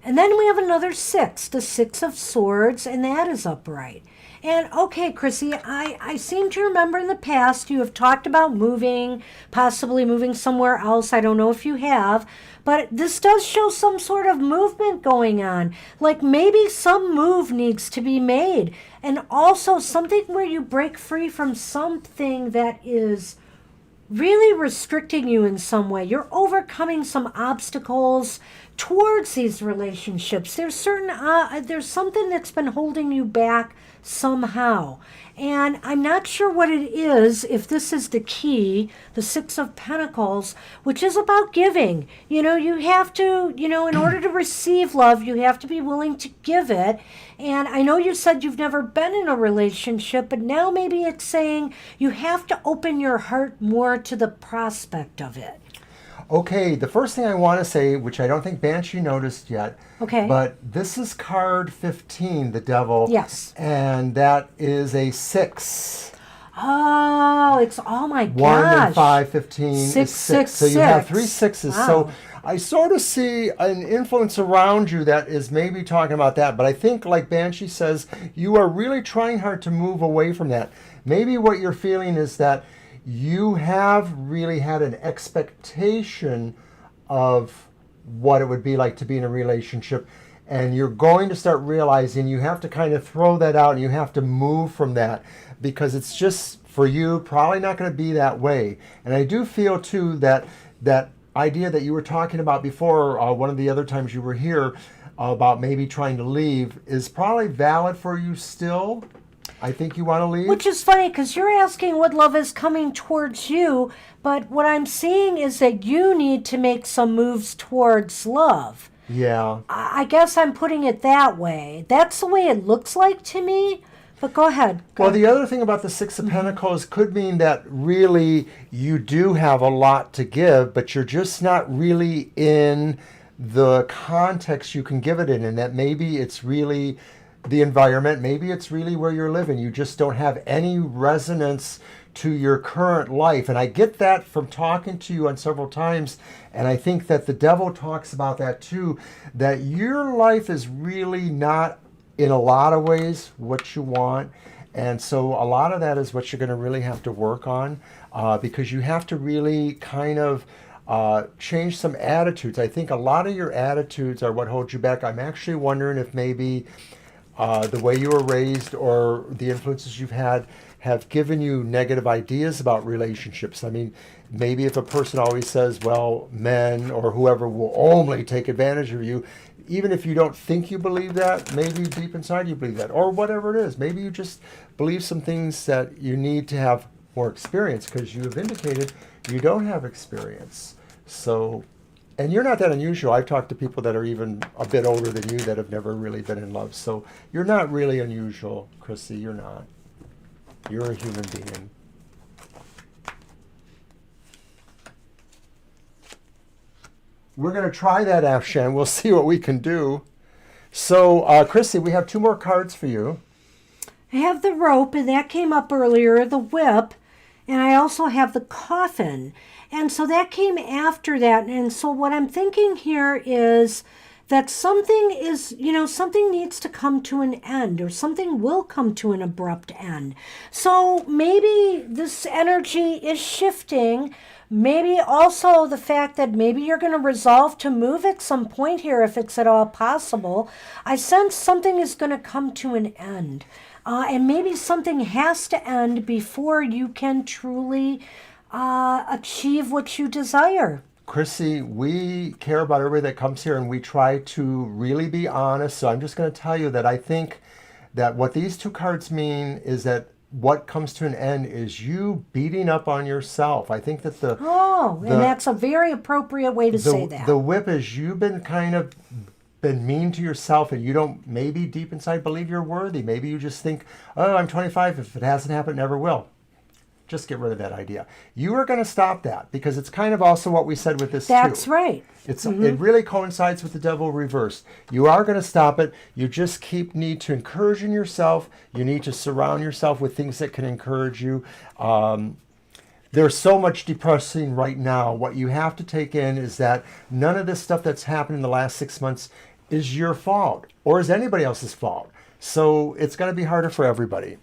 And then we have another 6, the 6 of Swords, and that is upright. And okay, Chrissy, I seem to remember in the past you have talked about moving, possibly moving somewhere else. I don't know if you have, but this does show some sort of movement going on. Like maybe some move needs to be made. And also something where you break free from something that is really restricting you in some way. You're overcoming some obstacles towards these relationships. There's there's something that's been holding you back somehow. And I'm not sure what it is, if this is the key, the Six of Pentacles, which is about giving. You know, you have to, in order to receive love, you have to be willing to give it. And I know you said you've never been in a relationship, but now maybe it's saying you have to open your heart more to the prospect of it. Okay, the first thing I want to say, which I don't think Banshee noticed yet, Okay. but this is card 15, the Devil. Yes. And that is a 6. Oh, it's, oh my 1 gosh. and 5, 15 Six, is 6. six, So you have 3 six. 6s. Wow. So I sort of see an influence around you that is maybe talking about that. But I think, like Banshee says, you are really trying hard to move away from that. Maybe what you're feeling is that you have really had an expectation of what it would be like to be in a relationship, and you're going to start realizing you have to kind of throw that out and you have to move from that, because it's just, for you, probably not going to be that way. And I do feel too that that idea that you were talking about before, one of the other times you were here, about maybe trying to leave, is probably valid for you still. I think you want to leave. Which is funny because you're asking what love is coming towards you, but what I'm seeing is that you need to make some moves towards love. Yeah. I guess I'm putting it that way. That's the way it looks like to me, but go ahead. Well, the other thing about the Six of Pentacles could mean that really you do have a lot to give, but you're just not really in the context you can give it in, and that maybe it's really the environment, maybe it's really where you're living. You just don't have any resonance to your current life. And I get that from talking to you on several times. And I think that the Devil talks about that too, that your life is really not, in a lot of ways, what you want. And so a lot of that is what you're going to really have to work on, because you have to really kind of change some attitudes. I think a lot of your attitudes are what holds you back. I'm actually wondering if maybe the way you were raised or the influences you've had have given you negative ideas about relationships. I mean, maybe if a person always says, well, men or whoever will only take advantage of you, even if you don't think you believe that, maybe deep inside you believe that, or whatever it is. Maybe you just believe some things that you need to have more experience, because you have indicated you don't have experience. So, and you're not that unusual. I've talked to people that are even a bit older than you that have never really been in love. So you're not really unusual, Chrissy. You're not. You're a human being. We're going to try that, Afshan. We'll see what we can do. So, Chrissy, we have 2 more cards for you. I have the rope, and that came up earlier, the whip, and I also have the coffin. And so that came after that. And so what I'm thinking here is that something is, something needs to come to an end, or something will come to an abrupt end. So maybe this energy is shifting. Maybe also the fact that maybe you're going to resolve to move at some point here, if it's at all possible. I sense something is going to come to an end. And maybe something has to end before you can truly achieve what you desire. Chrissy, we care about everybody that comes here, and we try to really be honest. So I'm just going to tell you that I think that what these 2 cards mean is that what comes to an end is you beating up on yourself. I think that and that's a very appropriate way to say that. The whip is you've been been mean to yourself, and you don't maybe deep inside believe you're worthy. Maybe you just think, oh, I'm 25. If it hasn't happened, it never will. Just get rid of that idea. You are going to stop that, because it's kind of also what we said with this That's too. right. It really coincides with the devil reversed. You are going to stop it. You just need to encourage in yourself. You need to surround yourself with things that can encourage you. There's so much depressing right now. What you have to take in is that none of this stuff that's happened in the last 6 months is your fault or is anybody else's fault. So it's going to be harder for everybody.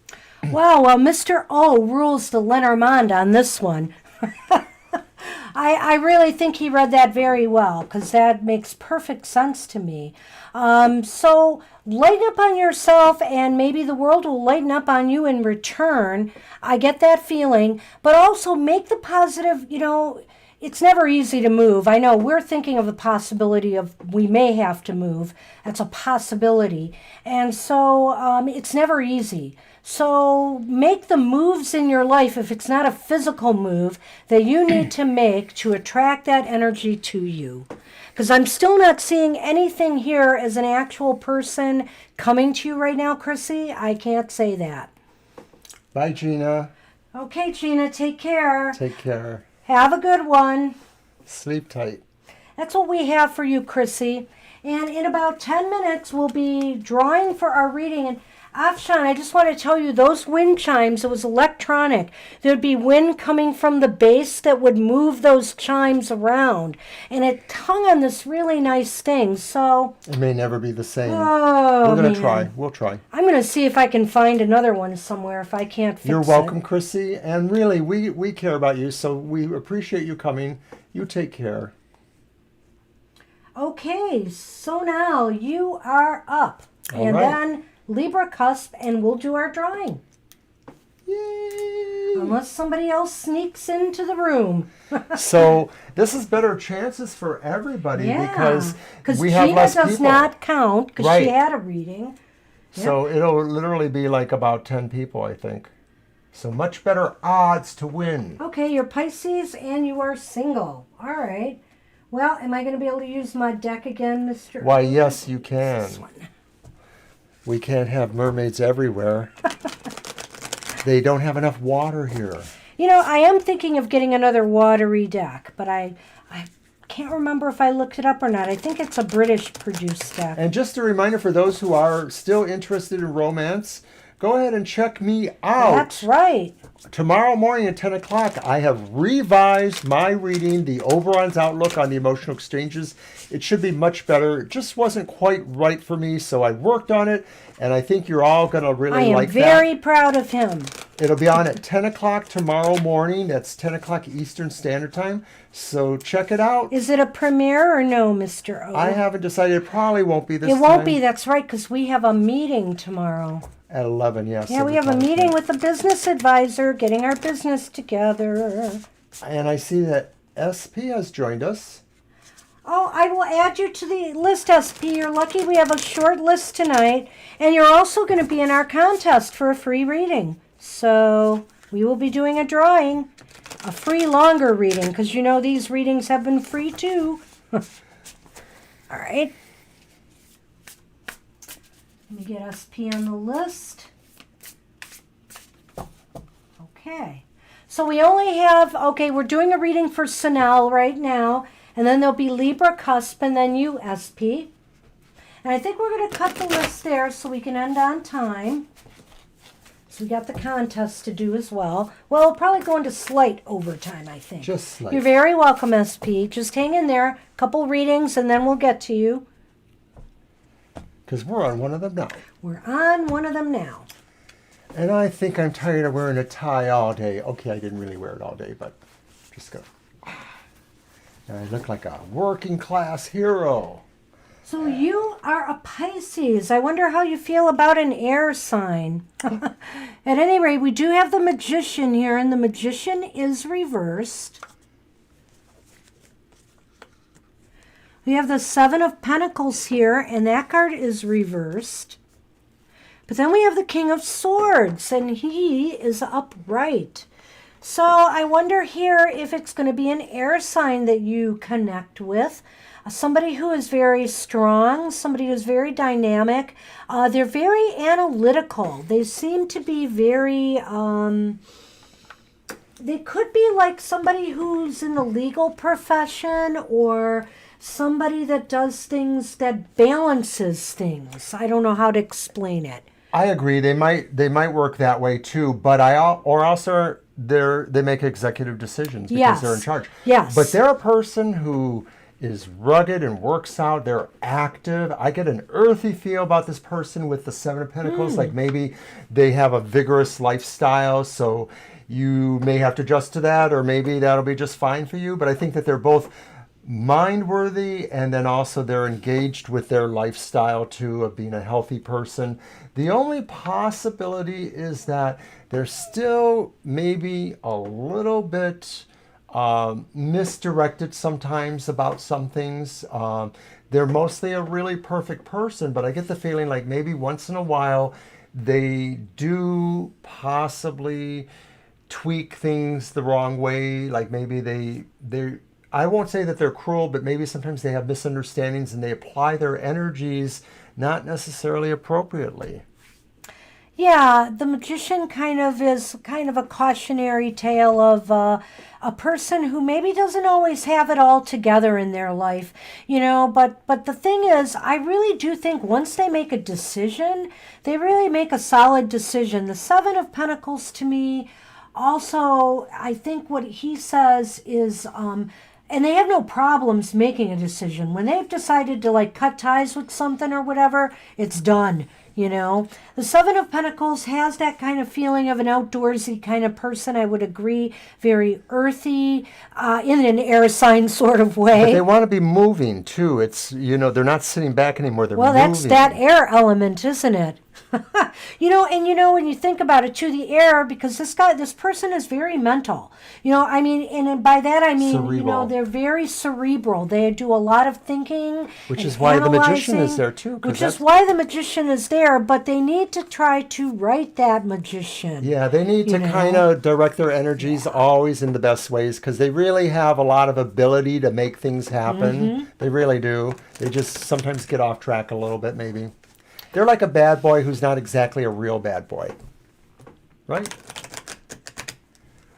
Wow, well, Mr. O rules the Lenormand on this one. I really think he read that very well, because that makes perfect sense to me. So lighten up on yourself, and maybe the world will lighten up on you in return. I get that feeling. But also make the positive, it's never easy to move. I know we're thinking of the possibility of we may have to move. That's a possibility. And so it's never easy. So make the moves in your life, if it's not a physical move, that you need to make to attract that energy to you. Because I'm still not seeing anything here as an actual person coming to you right now, Chrissy. I can't say that. Bye, Gina. Okay, Gina, take care. Take care. Have a good one. Sleep tight. That's what we have for you, Chrissy. And in about 10 minutes, we'll be drawing for our reading. And Afshan, I just want to tell you, those wind chimes, it was electronic. There'd be wind coming from the base that would move those chimes around. And it hung on this really nice thing, so... It may never be the same. Oh, We're going to try. We'll try. I'm going to see if I can find another one somewhere if I can't fix it. You're welcome, Chrissy. And really, we care about you, so we appreciate you coming. You take care. Okay, so now you are up. All and right. then Libra cusp, and we'll do our drawing. Yay! Unless somebody else sneaks into the room. So this is better chances for everybody because we have Gina less does people. not count because Right. she had a reading. So it'll literally be like about 10 people, I think. So much better odds to win. Okay, you're Pisces and you are single. All right. Well, am I going to be able to use my deck again, Mr. Why, yes, you can. This one. We can't have mermaids everywhere. They don't have enough water here. I am thinking of getting another watery deck, but I can't remember if I looked it up or not. I think it's a British-produced deck. And just a reminder for those who are still interested in romance, go ahead and check me out. That's right. Tomorrow morning at 10 o'clock, I have revised my reading, the Oberon's Outlook on the Emotional Exchanges. It should be much better. It just wasn't quite right for me, so I worked on it, and I think you're all going to really like that. I am very proud of him. It'll be on at 10 o'clock tomorrow morning. That's 10 o'clock Eastern Standard Time, so check it out. Is it a premiere or no, Mr. O? I haven't decided. It probably won't be this time. It won't be, that's right, because we have a meeting tomorrow. At 11, yes. Yeah, we have a meeting with a business advisor, getting our business together. And I see that SP has joined us. Oh, I will add you to the list, SP. You're lucky we have a short list tonight. And you're also going to be in our contest for a free reading. So we will be doing a drawing, a free longer reading, because these readings have been free too. All right. Let me get SP on the list. Okay. So we only have, we're doing a reading for Sanel right now. And then there'll be Libra cusp, and then you, SP. And I think we're going to cut the list there so we can end on time. So we got the contest to do as well. Well, we'll probably go into slight overtime, I think. Just slight. You're very welcome, SP. Just hang in there. Couple readings, and then we'll get to you. Because we're on one of them now. We're on one of them now. And I think I'm tired of wearing a tie all day. Okay, I didn't really wear it all day, but just go. And I look like a working class hero. So you are a Pisces. I wonder how you feel about an air sign. At any rate, we do have the Magician here, and the Magician is reversed. We have the Seven of Pentacles here, and that card is reversed. But then we have the King of Swords, and he is upright. So I wonder here if it's going to be an air sign that you connect with. Somebody who is very strong, somebody who's very dynamic. They're very analytical. They seem to be very... they could be like somebody who's in the legal profession, or somebody that does things, that balances things. I don't know how to explain it. I agree. They might work that way too, but they make executive decisions because they're in charge. Yes. But they're a person who is rugged and works out. They're active. I get an earthy feel about this person with the Seven of Pentacles. Like maybe they have a vigorous lifestyle, so you may have to adjust to that, or maybe that'll be just fine for you. But I think that they're both mind-worthy, and then also they're engaged with their lifestyle too, of being a healthy person. The only possibility is that they're still maybe a little bit misdirected sometimes about some things. They're mostly a really perfect person, but I get the feeling like maybe once in a while they do possibly tweak things the wrong way. Like maybe they I won't say that they're cruel, but maybe sometimes they have misunderstandings and they apply their energies not necessarily appropriately. Yeah, the Magician kind of is kind of a cautionary tale of a person who maybe doesn't always have it all together in their life, you know, but the thing is, I really do think once they make a decision, they really make a solid decision. The Seven of Pentacles to me also, I think what he says is, and they have no problems making a decision. When they've decided to like cut ties with something or whatever, it's done. You know, the Seven of Pentacles has that kind of feeling of an outdoorsy kind of person. I would agree. Very earthy, in an air sign sort of way. But they want to be moving too. It's, you know, they're not sitting back anymore. They're moving. Well, that's that air element, isn't it? You know, and you know, when you think about it too, the air, because this person is very mental. You know, I mean, and by that I mean, Cerebral. you know, they're very cerebral. They do a lot of thinking. Which is why the Magician is there too. Which is why the Magician is there, but they need to try to write that Magician. Yeah, they need to kind of direct their energies always in the best ways, because they really have a lot of ability to make things happen. They really do. They just sometimes get off track a little bit, maybe. They're like a bad boy who's not exactly a real bad boy. Right?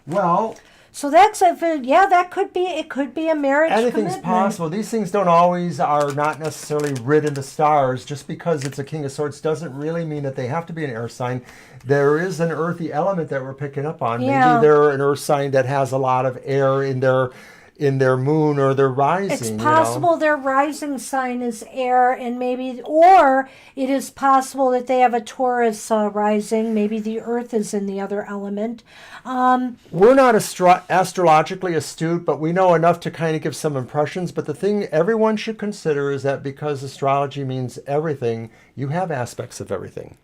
Well, so that's that could be, it could be a marriage anything's commitment. possible. These things are not necessarily written in the stars. Just because it's a King of Swords doesn't really mean that they have to be an air sign. There is an earthy element that we're picking up on. Yeah. Maybe they're an earth sign that has a lot of air in their moon or their rising. It's possible their rising sign is air, and maybe, or it is possible that they have a Taurus rising. Maybe the earth is in the other element. We're not astrologically astute, but we know enough to kind of give some impressions. But the thing everyone should consider is that because astrology means everything, you have aspects of everything.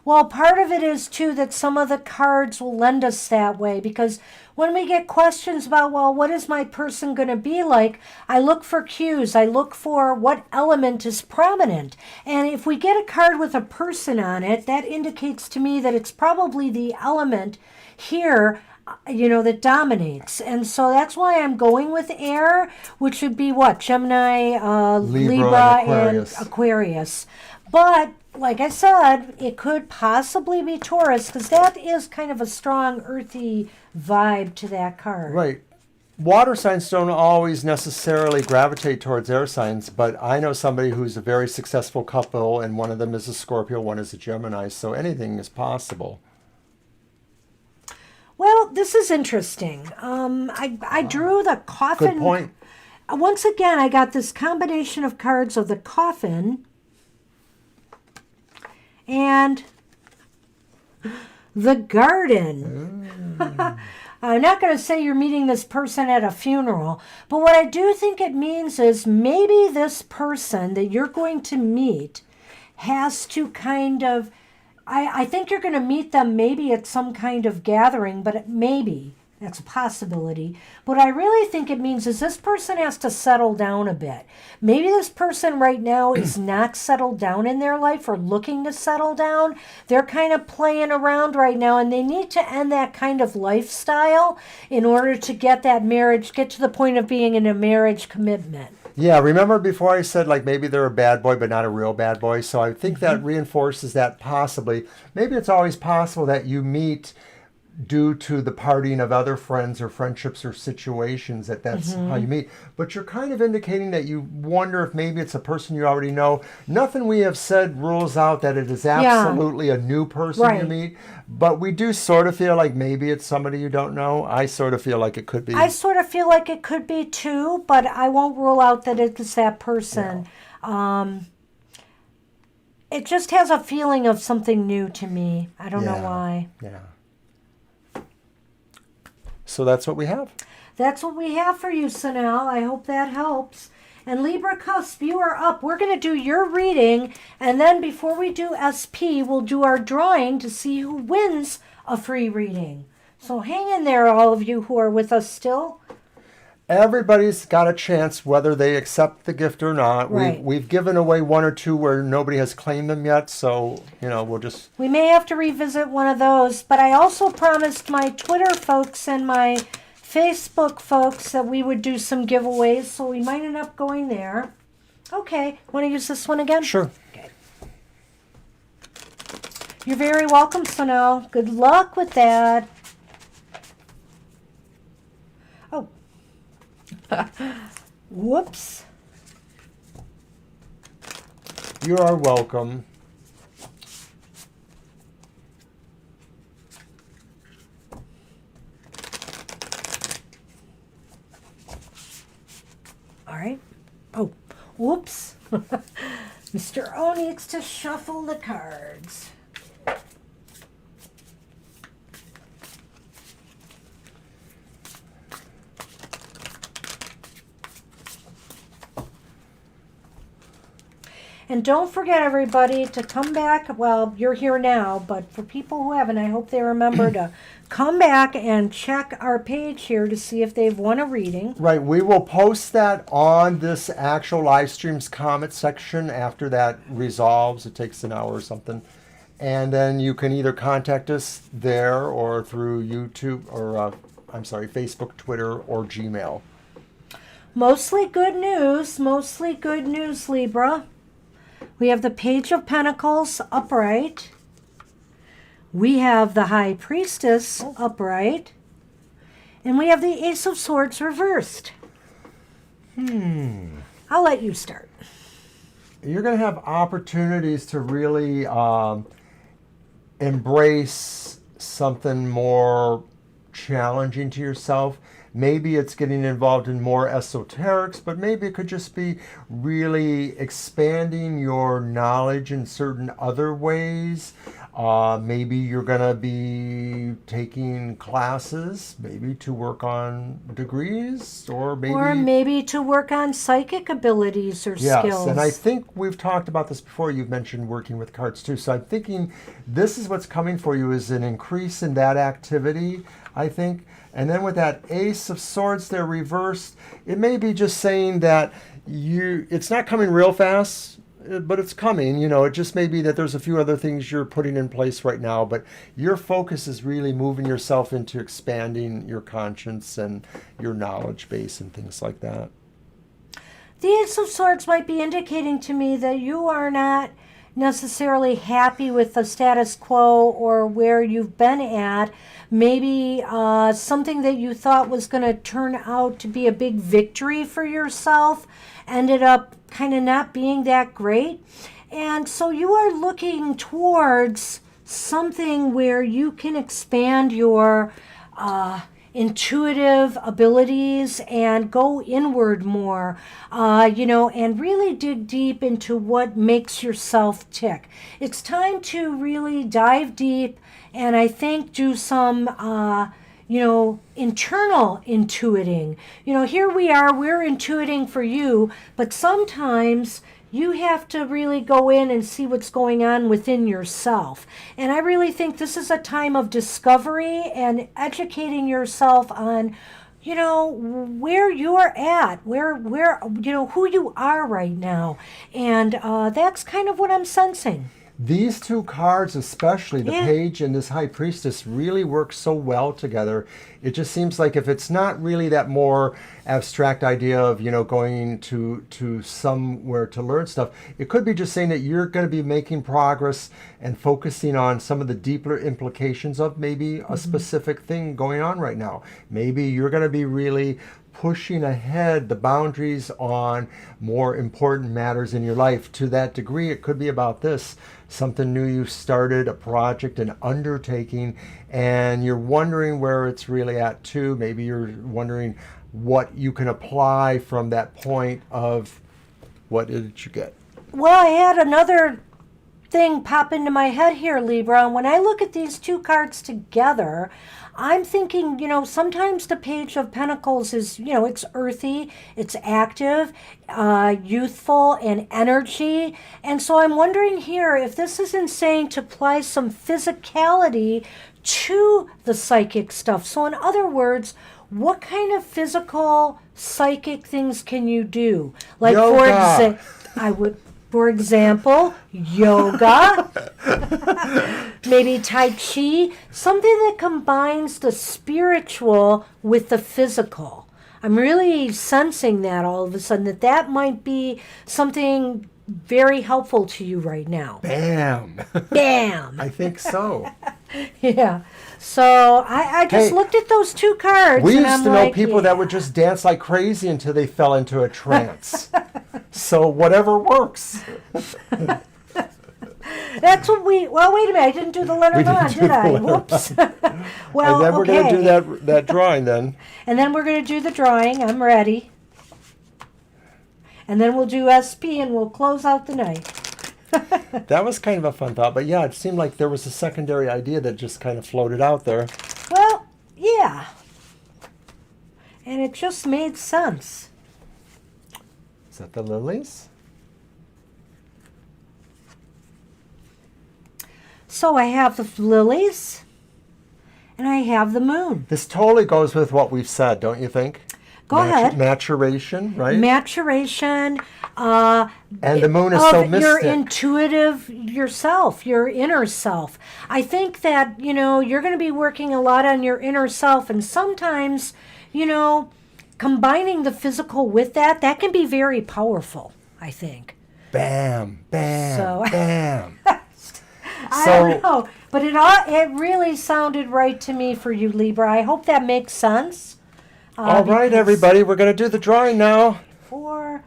Well, part of it is, too, that some of the cards will lend us that way, because when we get questions about, well, what is my person going to be like, I look for cues. I look for what element is prominent. And if we get a card with a person on it, that indicates to me that it's probably the element here, you know, that dominates. And so that's why I'm going with air, which would be what? Gemini, Libra and Aquarius. But like I said, it could possibly be Taurus, because that is kind of a strong earthy vibe to that card. Right. water signs don't always necessarily gravitate towards air signs, but I know somebody who's a very successful couple, and one of them is a Scorpio, one is a Gemini, so anything is possible. Well, this is interesting. I drew the coffin. Good point. Once again, I got this combination of cards of the coffin and the garden. I'm not going to say you're meeting this person at a funeral, but what I do think it means is maybe this person that you're going to meet has to kind of, I think you're going to meet them maybe at some kind of gathering, but maybe that's a possibility. What I really think it means is this person has to settle down a bit. Maybe this person right now is not settled down in their life or looking to settle down. They're kind of playing around right now, and they need to end that kind of lifestyle in order to get that marriage, get to the point of being in a marriage commitment. Yeah, remember before I said like maybe they're a bad boy but not a real bad boy? So I think that reinforces that possibly. Maybe it's always possible that you meet due to the partying of other friends or friendships or situations that's how you meet. But you're kind of indicating that you wonder if maybe it's a person you already know. Nothing we have said rules out that it is absolutely a new person you meet. But we do sort of feel like maybe it's somebody you don't know. I sort of feel like it could be. I sort of feel like it could be too, but I won't rule out that it's that person. Yeah. It just has a feeling of something new to me. I don't know why. Yeah. So that's what we have. That's what we have for you, Sanel. I hope that helps. And Libra Cusp, you are up. We're going to do your reading, and then before we do SP, we'll do our drawing to see who wins a free reading. So hang in there, all of you who are with us still. Everybody's got a chance whether they accept the gift or not. Right. We've given away one or two where nobody has claimed them yet, so, we'll just... We may have to revisit one of those, but I also promised my Twitter folks and my Facebook folks that we would do some giveaways, so we might end up going there. Okay, want to use this one again? Sure. Okay. You're very welcome, Sonal. Good luck with that. Oh. Whoops. You are welcome. All right. Oh, whoops. Mr. O needs to shuffle the cards. And don't forget, everybody, to come back. Well, you're here now, but for people who haven't, I hope they remember to come back and check our page here to see if they've won a reading. Right, we will post that on this actual live stream's comment section after that resolves. It takes an hour or something. And then you can either contact us there or through YouTube or, Facebook, Twitter, or Gmail. Mostly good news, Libra. We have the Page of Pentacles upright. We have the High Priestess upright. And we have the Ace of Swords reversed. I'll let you start. You're going to have opportunities to really embrace something more challenging to yourself. Maybe it's getting involved in more esoterics, but maybe it could just be really expanding your knowledge in certain other ways. Maybe you're going to be taking classes, maybe to work on degrees, or maybe to work on psychic abilities or skills. Yes, and I think we've talked about this before. You've mentioned working with cards too. So I'm thinking this is what's coming for you is an increase in that activity, I think. And then with that Ace of Swords there reversed, it may be just saying that it's not coming real fast, but it's coming. It just may be that there's a few other things you're putting in place right now, but your focus is really moving yourself into expanding your conscience and your knowledge base and things like that. The Ace of Swords might be indicating to me that you are not necessarily happy with the status quo or where you've been at. Maybe something that you thought was going to turn out to be a big victory for yourself ended up kind of not being that great. And so you are looking towards something where you can expand your intuitive abilities and go inward more, and really dig deep into what makes yourself tick. It's time to really dive deep and I think do some, internal intuiting. Here we are, we're intuiting for you, but sometimes you have to really go in and see what's going on within yourself. And I really think this is a time of discovery and educating yourself on, where you're at, where who you are right now. And that's kind of what I'm sensing. These two cards, especially the Yeah. Page and this High Priestess, really work so well together. It just seems like if it's not really that more abstract idea of, going to somewhere to learn stuff, it could be just saying that you're going to be making progress and focusing on some of the deeper implications of maybe a specific thing going on right now. Maybe you're going to be really pushing ahead the boundaries on more important matters in your life. To that degree, it could be about this. Something new you started, a project, an undertaking, and you're wondering where it's really at too. Maybe you're wondering what you can apply from that point of what did you get? Well, I had another thing pop into my head here, Libra. And when I look at these two cards together, I'm thinking, sometimes the Page of Pentacles is, it's earthy, it's active, youthful, and energy. And so I'm wondering here if this isn't saying to apply some physicality to the psychic stuff. So in other words, what kind of physical psychic things can you do? Like, Yoga. for example, yoga, maybe Tai Chi, something that combines the spiritual with the physical. I'm really sensing that all of a sudden, that might be something very helpful to you right now. Bam! Bam! I think so. Yeah. So I just looked at those two cards. We and used I'm to know like, people that would just dance like crazy until they fell into a trance. So whatever works. That's what well, wait a minute. I didn't do the letter We didn't on, do did the I? letter Whoops. Well, And then we're going to do okay. that drawing then. And then we're going to do the drawing. I'm ready. And then we'll do SP and we'll close out the night. That was kind of a fun thought. But yeah, it seemed like there was a secondary idea that just kind of floated out there. Well, yeah. And it just made sense. Is that the lilies? So I have the lilies and I have the moon. This totally goes with what we've said, don't you think? Go ahead. Maturation, right? Maturation. And the moon is of so your mystic. intuitive yourself, your inner self. I think that, you're going to be working a lot on your inner self. And sometimes, combining the physical with that can be very powerful, I think. Bam, bam, So- bam. I don't know. But it really sounded right to me for you, Libra. I hope that makes sense. All right, because everybody, we're going to do the drawing now. 4,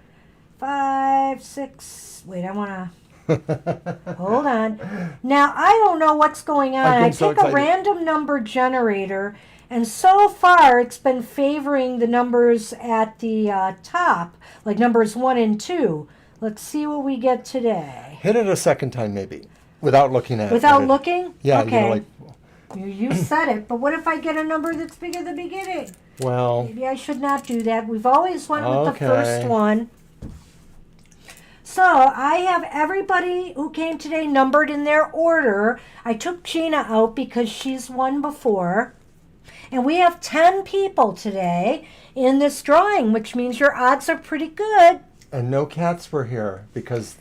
5, 6. Wait, I want to. Hold on. Now, I don't know what's going on. I'm I getting so take a excited. random number generator, and so far it's been favoring the numbers at the top, like numbers 1 and 2. Let's see what we get today. Hit it a second time, maybe, without looking at it. Without looking? Yeah, Okay. like, You said it, but what if I get a number that's big at the beginning? well, Maybe I should not do that. We've always went with the Okay. first one. So I have everybody who came today numbered in their order. I took Gina out because she's won before. And we have 10 people today in this drawing, which means your odds are pretty good. and no cats were here because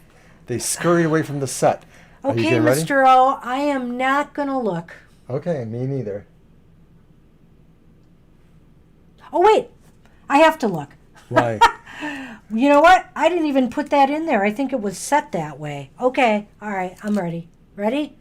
they scurried away from the set. Are you Okay, getting ready? Mr. O, I am not going to look. Okay, me neither. Oh, wait. I have to look. Why? You know what? I didn't even put that in there. I think it was set that way. Okay. All right. I'm ready. Ready?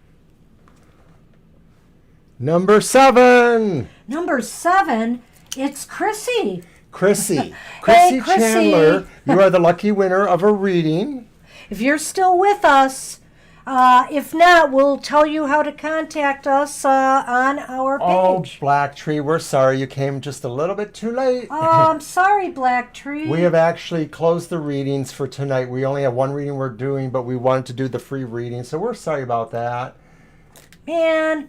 Number 7. Number 7. It's Chrissy. Chrissy. Hey, Chrissy Chandler, Chrissy. you are the lucky winner of a reading. If you're still with us, if not, we'll tell you how to contact us on our Oh, page. Black Tree, we're sorry you came just a little bit too late. Oh, I'm sorry, Black Tree. We have actually closed the readings for tonight. We only have one reading we're doing, but we wanted to do the free reading, so we're sorry about that. Man.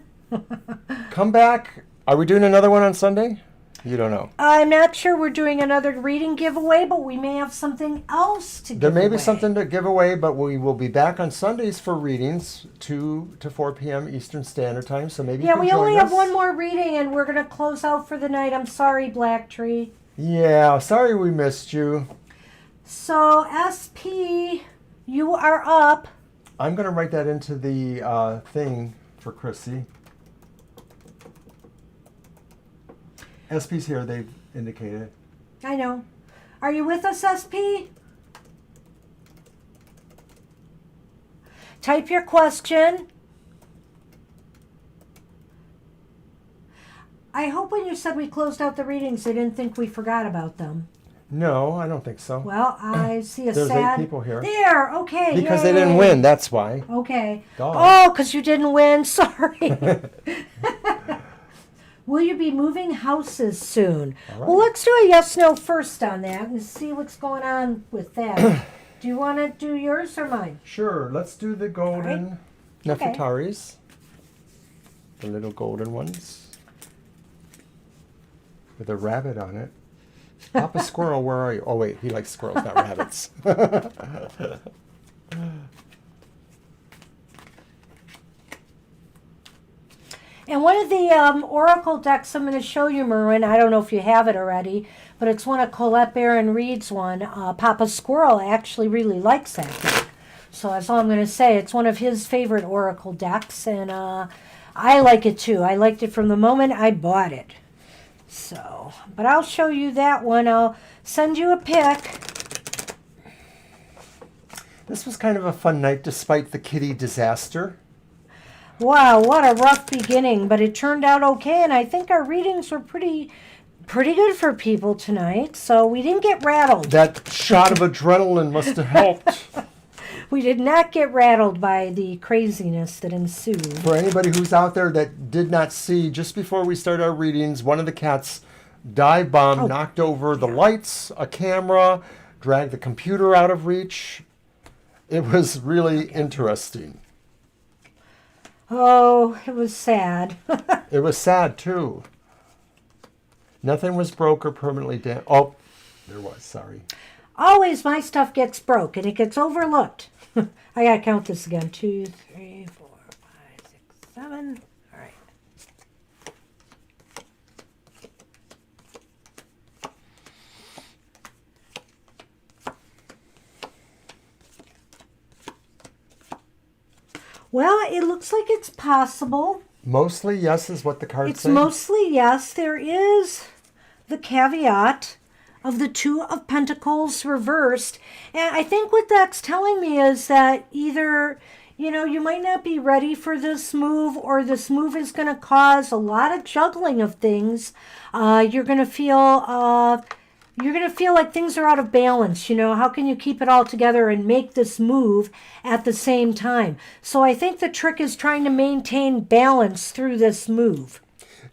Come back. Are we doing another one on Sunday? You don't know. I'm not sure we're doing another reading giveaway, but we may have something else to give There may away. be something to give away, but we will be back on Sundays for readings, 2 to 4 p.m. Eastern Standard Time, so maybe you Yeah, can we join only us. have one more reading, and we're going to close out for the night. I'm sorry, Black Tree. Yeah, sorry we missed you. So, SP, you are up. I'm going to write that into the thing for Chrissy. SP's here, they've indicated. I know. Are you with us, SP? Type your question. I hope when you said we closed out the readings, they didn't think we forgot about them. No, I don't think so. Well, I see a There's sad... 8 people here. There, okay. Because yay. they didn't win, that's why. Okay. Duh. Oh, because you didn't win. Sorry. Will you be moving houses soon? All right. Well, let's do a yes/no first on that and see what's going on with that. Do you want to do yours or mine? Sure, let's do the golden Okay. Nefertaris. The little golden ones. With a rabbit on it. Papa Squirrel, where are you? Oh, wait, he likes squirrels, not rabbits. And one of the oracle decks I'm going to show you, Merwin, I don't know if you have it already, but it's one of Colette Baron Reed's one. Papa Squirrel actually really likes that deck. So that's all I'm going to say. It's one of his favorite oracle decks, and I like it too. I liked it from the moment I bought it. So, but I'll show you that one. I'll send you a pic. This was kind of a fun night despite the kitty disaster. Wow, what a rough beginning, but it turned out okay, and I think our readings were pretty good for people tonight, so we didn't get rattled. That shot of adrenaline must have helped. We did not get rattled by the craziness that ensued. For anybody who's out there that did not see, just before we start our readings, one of the cats dive bombed, knocked over the lights, a camera, dragged the computer out of reach. It was really interesting. Oh, it was sad. It was sad, too. Nothing was broke or permanently damaged. Oh, there was, sorry. Always my stuff gets broke, and it gets overlooked. I gotta count this again. 2, 3, 4, 5, 6, 7. All right. Well, it looks like it's possible. Mostly yes is what the cards It's say. mostly yes. There is the caveat of the 2 of Pentacles reversed. And I think what that's telling me is that either, you might not be ready for this move, or this move is going to cause a lot of juggling of things. You're going to feel... You're going to feel like things are out of balance. How can you keep it all together and make this move at the same time? So I think the trick is trying to maintain balance through this move.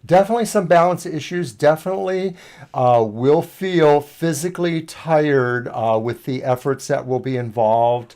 Definitely some balance issues. Definitely will feel physically tired with the efforts that will be involved.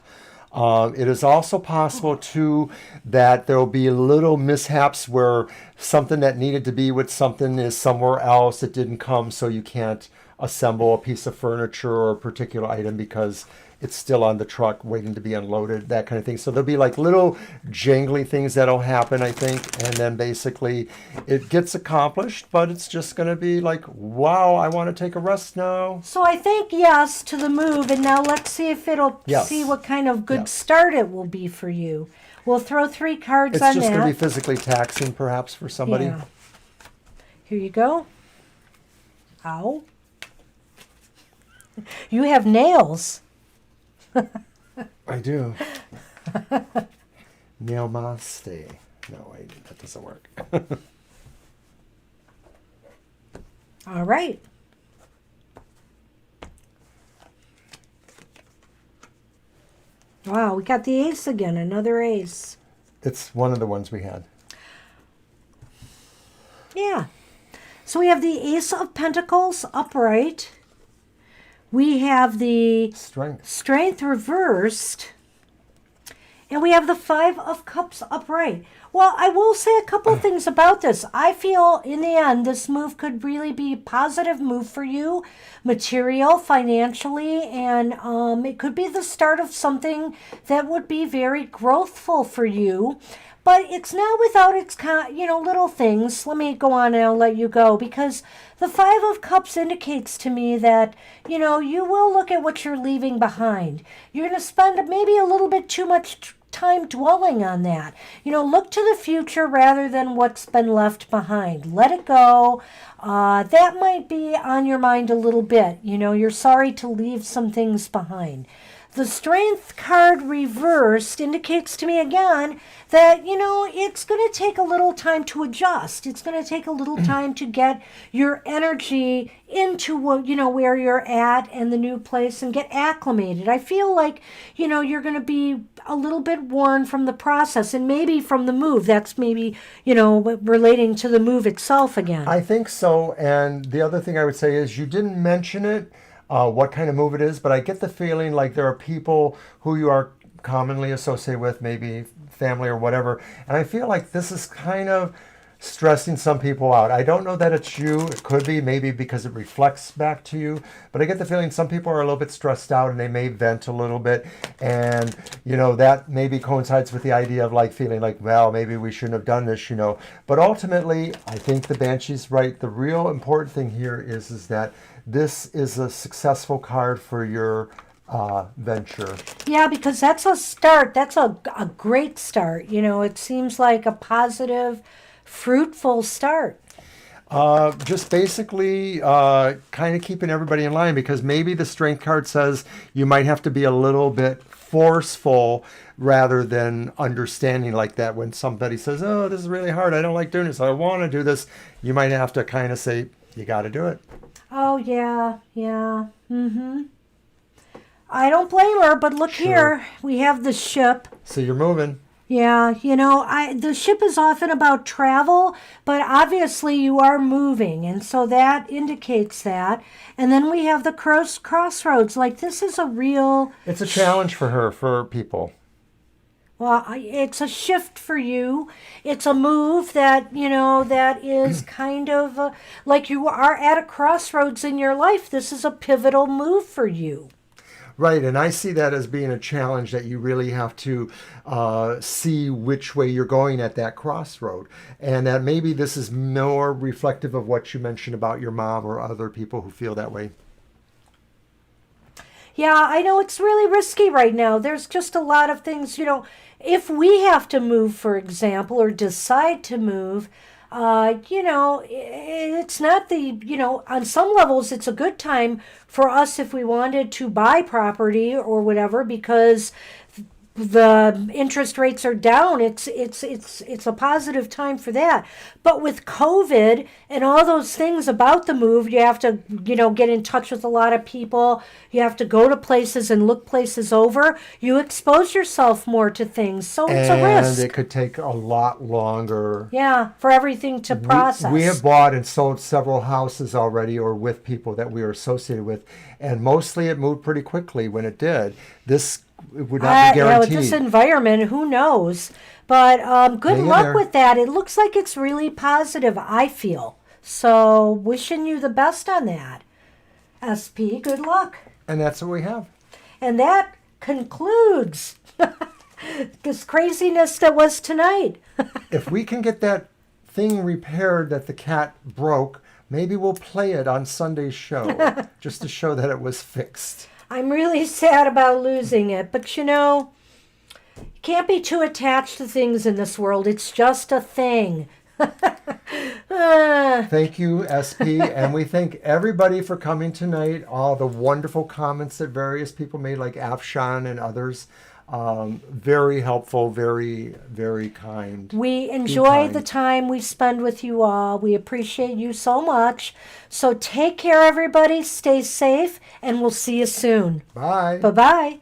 It is also possible, too, that there will be little mishaps where something that needed to be with something is somewhere else. It didn't come, so you can't assemble a piece of furniture or a particular item because it's still on the truck waiting to be unloaded, that kind of thing. So there'll be like little jangly things that'll happen, I think, and then basically it gets accomplished, but it's just going to be like, wow, I want to take a rest now. So I think yes to the move, and now let's see if it'll see what kind of good start it will be for you. We'll throw 3 cards on It's just that. going to be physically taxing, perhaps, for somebody. Yeah. Here you go. Ow. You have nails. I do. Namaste. No, wait, that doesn't work. All right. Wow, we got the ace again, another ace. It's one of the ones we had. Yeah. So we have the Ace of Pentacles upright. We have the Strength reversed. And we have the Five of Cups upright. Well, I will say a couple things about this. I feel in the end this move could really be a positive move for you, material, financially, and it could be the start of something that would be very growthful for you. But it's not without its, little things. Let me go on and I'll let you go. Because the Five of Cups indicates to me that, you will look at what you're leaving behind. You're going to spend maybe a little bit too much time dwelling on that. Look to the future rather than what's been left behind. Let it go. That might be on your mind a little bit. You're sorry to leave some things behind. The Strength card reversed indicates to me again that, it's going to take a little time to adjust. It's going to take a little time to get your energy into, where you're at and the new place and get acclimated. I feel like, you're going to be a little bit worn from the process and maybe from the move. That's maybe, relating to the move itself again. I think so. And the other thing I would say is you didn't mention it. What kind of move it is, but I get the feeling like there are people who you are commonly associated with, maybe family or whatever, and I feel like this is kind of stressing some people out. I don't know that it's you. It could be maybe because it reflects back to you, but I get the feeling some people are a little bit stressed out and they may vent a little bit, and that maybe coincides with the idea of like feeling like, well, maybe we shouldn't have done this, but ultimately I think the Banshee's right. The real important thing here is that this is a successful card for your venture. Yeah, because that's a start. That's a great start. It seems like a positive, fruitful start. Just basically kind of keeping everybody in line, because maybe the Strength card says you might have to be a little bit forceful rather than understanding, like that when somebody says, oh, this is really hard, I don't like doing this, I want to do this, you might have to kind of say, you got to do it. Oh, yeah. I don't blame her, but look here. We have the ship. So you're moving. Yeah, the ship is often about travel, but obviously you are moving, and so that indicates that. And then we have the crossroads. Like, this is a real... It's a challenge for her, for people. Well, it's a shift for you. It's a move that, that is kind of like you are at a crossroads in your life. This is a pivotal move for you. Right, and I see that as being a challenge that you really have to see which way you're going at that crossroad. And that maybe this is more reflective of what you mentioned about your mom or other people who feel that way. Yeah, I know it's really risky right now. There's just a lot of things, if we have to move, for example, or decide to move, it's not on some levels, it's a good time for us if we wanted to buy property or whatever, because the interest rates are down. It's a positive time for that. But with COVID and all those things about the move, you have to, get in touch with a lot of people. You have to go to places and look places over. You expose yourself more to things. So it's a risk. And it could take a lot longer. Yeah, for everything to process. We have bought and sold several houses already, or with people that we are associated with. And mostly it moved pretty quickly when it did. This would not be guaranteed. With this environment, who knows? But good luck with that. It looks like it's really positive, I feel. So wishing you the best on that. SP, good luck. And that's what we have. And that concludes this craziness that was tonight. If we can get that thing repaired that the cat broke, maybe we'll play it on Sunday's show, just to show that it was fixed. I'm really sad about losing it, but you can't be too attached to things in this world. It's just a thing. Thank you, SP, and we thank everybody for coming tonight. All the wonderful comments that various people made, like Afshan and others. Very helpful, very, very kind. We Be enjoy the kind. time we spend with you all. We appreciate you so much. So take care, everybody. Stay safe, and we'll see you soon. Bye. Bye-bye.